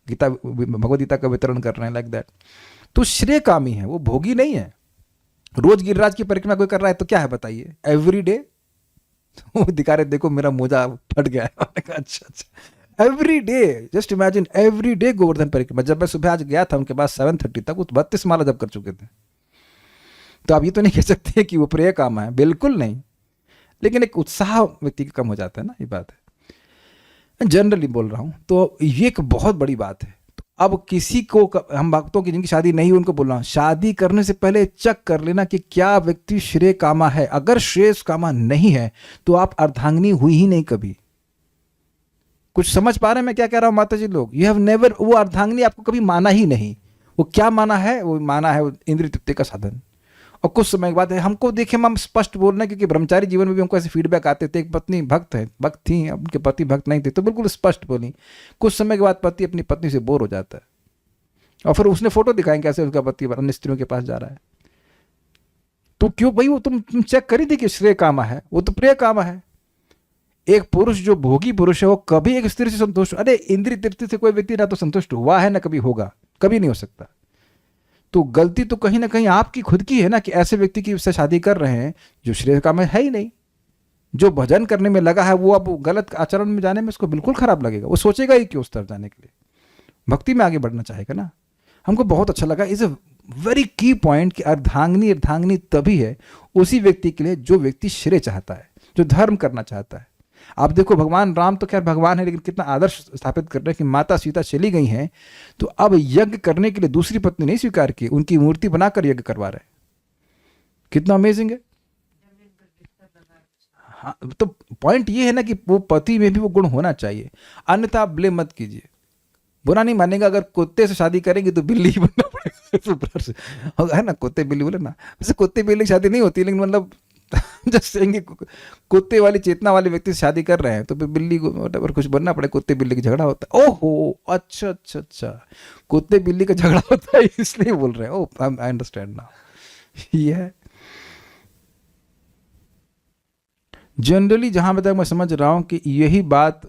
गीता भगवद गीता का वितरण कर रहे हैं लाइक दैट। तो श्रेय कामी है, वो भोगी नहीं है। रोज गिरिराज की परिक्रमा कोई कर रहा है तो क्या है बताइए, एवरी डे। वो दिखा रहे देखो मेरा मोजा फट गया है। अच्छा अच्छा, every day, just imagine every day Govardhan परिक्रमा। जब मैं सुबह आज गया था उनके पास 7:30 तक, वो 32 माला जब कर चुके थे। तो आप ये तो नहीं कह सकते कि वो प्रिय काम है, बिल्कुल नहीं, लेकिन एक उत्साह व्यक्ति का कम हो जाता है ना, ये बात है, जनरली बोल रहा हूँ। तो ये एक बहुत बड़ी बात है। तो अब किसी को, हम भक्तों की जिनकी शादी नहीं हुई उनको बोल रहा हूँ, शादी करने से पहले चेक कर लेना कि क्या व्यक्ति श्रेय कामा है। अगर श्रेय कामा नहीं है तो आप अर्धांगिनी हुई ही नहीं कभी। कुछ समझ पा रहे हैं मैं क्या कह रहा हूं माता जी लोग? यू हैव नेवर, वो अर्धांगिनी आपको कभी माना ही नहीं। वो क्या माना है? वो माना है इंद्रिय तृप्ति का साधन। और कुछ समय के बाद हमको देखे, हम स्पष्ट बोल रहे हैं, क्योंकि ब्रह्मचारी जीवन में भी हमको ऐसे फीडबैक आते थे। एक पत्नी भक्त है, भक्त थी, उनके पति भक्त नहीं थे, तो बिल्कुल स्पष्ट बोली। कुछ समय के बाद पति अपनी पत्नी से बोर हो जाता है, और फिर उसने फोटो दिखाएं कैसे उसका पति अन्य स्त्रियों के पास जा रहा है। तो क्यों भाई, वो तुम चेक करी थी कि श्रेय कामा है, वो तो प्रिय कामा है। एक पुरुष जो भोगी पुरुष है वो कभी एक स्त्री से संतुष्ट, अरे इंद्रिय तृप्ति से कोई व्यक्ति ना तो संतुष्ट हुआ है ना कभी होगा, कभी नहीं हो सकता। तो गलती तो कहीं ना कहीं आपकी खुद की है ना, कि ऐसे व्यक्ति की से शादी कर रहे हैं जो श्रेय कामा है ही नहीं। जो भजन करने में लगा है वो अब गलत आचरण में जाने में उसको बिल्कुल खराब लगेगा। वो सोचेगा ही क्यों उस तरफ जाने के लिए, भक्ति में आगे बढ़ना चाहेगा ना। हमको बहुत अच्छा लगा, इज अ वेरी की पॉइंट कि अर्धांगिनी तभी है उसी व्यक्ति के लिए जो व्यक्ति श्रेय चाहता है, जो धर्म करना चाहता है। आप देखो भगवान राम तो खैर भगवान है, लेकिन कितना आदर्श स्थापित कर रहे हैं कि माता सीता चली गई हैं तो अब यज्ञ करने के लिए दूसरी पत्नी नहीं स्वीकार की, उनकी मूर्ति बनाकर यज्ञ करवा रहे हैं। कितना अमेजिंग है। हाँ, तो पॉइंट ये है ना कि वो पति में भी वो गुण होना चाहिए, अन्यथा आप ब्लेम मत कीजिए। बुरा नहीं मानेगा, अगर कुत्ते से शादी करेंगे तो बिल्ली ही बनना पड़ेगा, है ना, कुत्ते बिल्ली बोले ना, वैसे कुत्ते बिल्ली की शादी नहीं होती, लेकिन मतलब जैसे कुत्ते वाली चेतना वाले व्यक्ति से शादी कर रहे हैं तो फिर बिल्ली को और कुछ बनना पड़े, कुत्ते बिल्ली की झगड़ा होता है। ओहो, अच्छा अच्छा अच्छा, कुत्ते बिल्ली का झगड़ा होता है इसलिए बोल रहे हैं। ओह, आई अंडरस्टैंड नाउ। ये है जनरली जहां तक मैं समझ रहा हूं कि यही बात,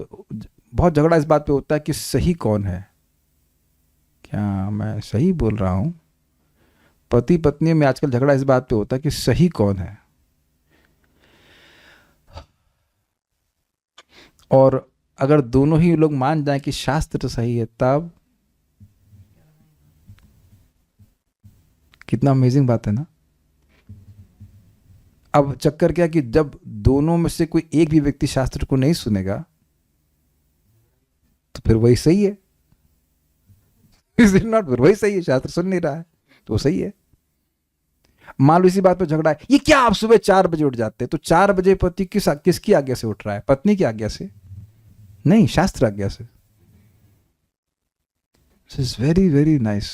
बहुत झगड़ा इस बात पे होता है कि सही कौन है। क्या मैं सही बोल रहा हूं? पति पत्नी में आजकल झगड़ा इस बात पे होता है कि सही कौन है। और अगर दोनों ही लोग मान जाएं कि शास्त्र सही है, तब कितना अमेजिंग बात है ना। अब चक्कर क्या कि जब दोनों में से कोई एक भी व्यक्ति शास्त्र को नहीं सुनेगा तो फिर वही सही है। Is it not? फिर वही सही है, शास्त्र सुन नहीं रहा है तो सही है। मान लो इसी बात पर झगड़ा है, ये क्या आप सुबह 4 बजे उठ जाते हैं? तो 4 बजे पति किसकी आज्ञा से उठ रहा है? पत्नी की आज्ञा से नहीं, शास्त्र आज्ञा से। This is very very nice.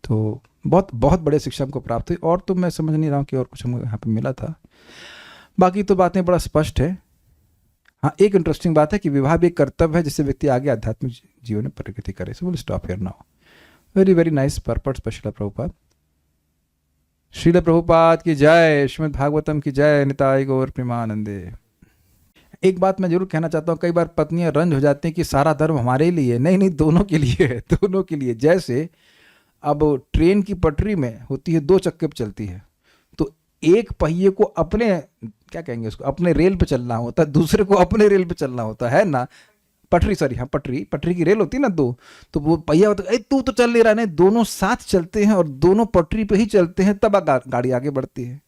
तो बहुत बहुत बड़े शिक्षा हमको प्राप्त हुई, और तो मैं समझ नहीं रहा हूँ कि और कुछ हमको यहाँ पे मिला था। बाकी तो बातें बड़ा स्पष्ट है। हाँ, एक इंटरेस्टिंग बात है कि विवाह भी एक कर्तव्य है जिससे व्यक्ति आगे आध्यात्मिक जीवन में प्रगति करे। So will stop here now. Very very nice purpose bye Srila Prabhupada. Srila Prabhupada की जय, श्रीमद् भागवतम की जय, निताय गौर प्रेमानंदे। एक बात मैं जरूर कहना चाहता हूँ, कई बार पत्नियां रंज हो जाती हैं कि सारा धर्म हमारे लिए। नहीं नहीं, दोनों के लिए है, दोनों के लिए। जैसे अब ट्रेन की पटरी में होती है, 2 चक्के पे चलती है, तो एक पहिए को अपने, क्या कहेंगे उसको, अपने रेल पे चलना होता है, दूसरे को अपने रेल पे चलना होता है ना। पटरी, सॉरी, हाँ, पटरी की रेल होती है ना 2, तो वो पहिया होता है, तू तो चल नहीं रहा, नहीं, दोनों साथ चलते हैं और दोनों पटरी पे ही चलते हैं, तब गाड़ी आगे बढ़ती है।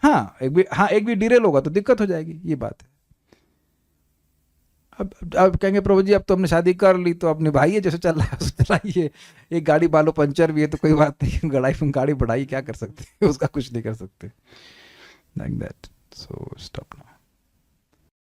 हाँ, एक भी डिरेल होगा तो दिक्कत हो जाएगी, ये बात है। अब कहेंगे प्रभु जी अब तो हमने शादी कर ली तो अब निभाइए, जैसे चल रहा है चलाइए। एक गाड़ी मान लो पंचर भी है तो कोई बात नहीं, गाड़ी बढ़ाई क्या कर सकते हैं, उसका कुछ नहीं कर सकते। Like that. So stop now.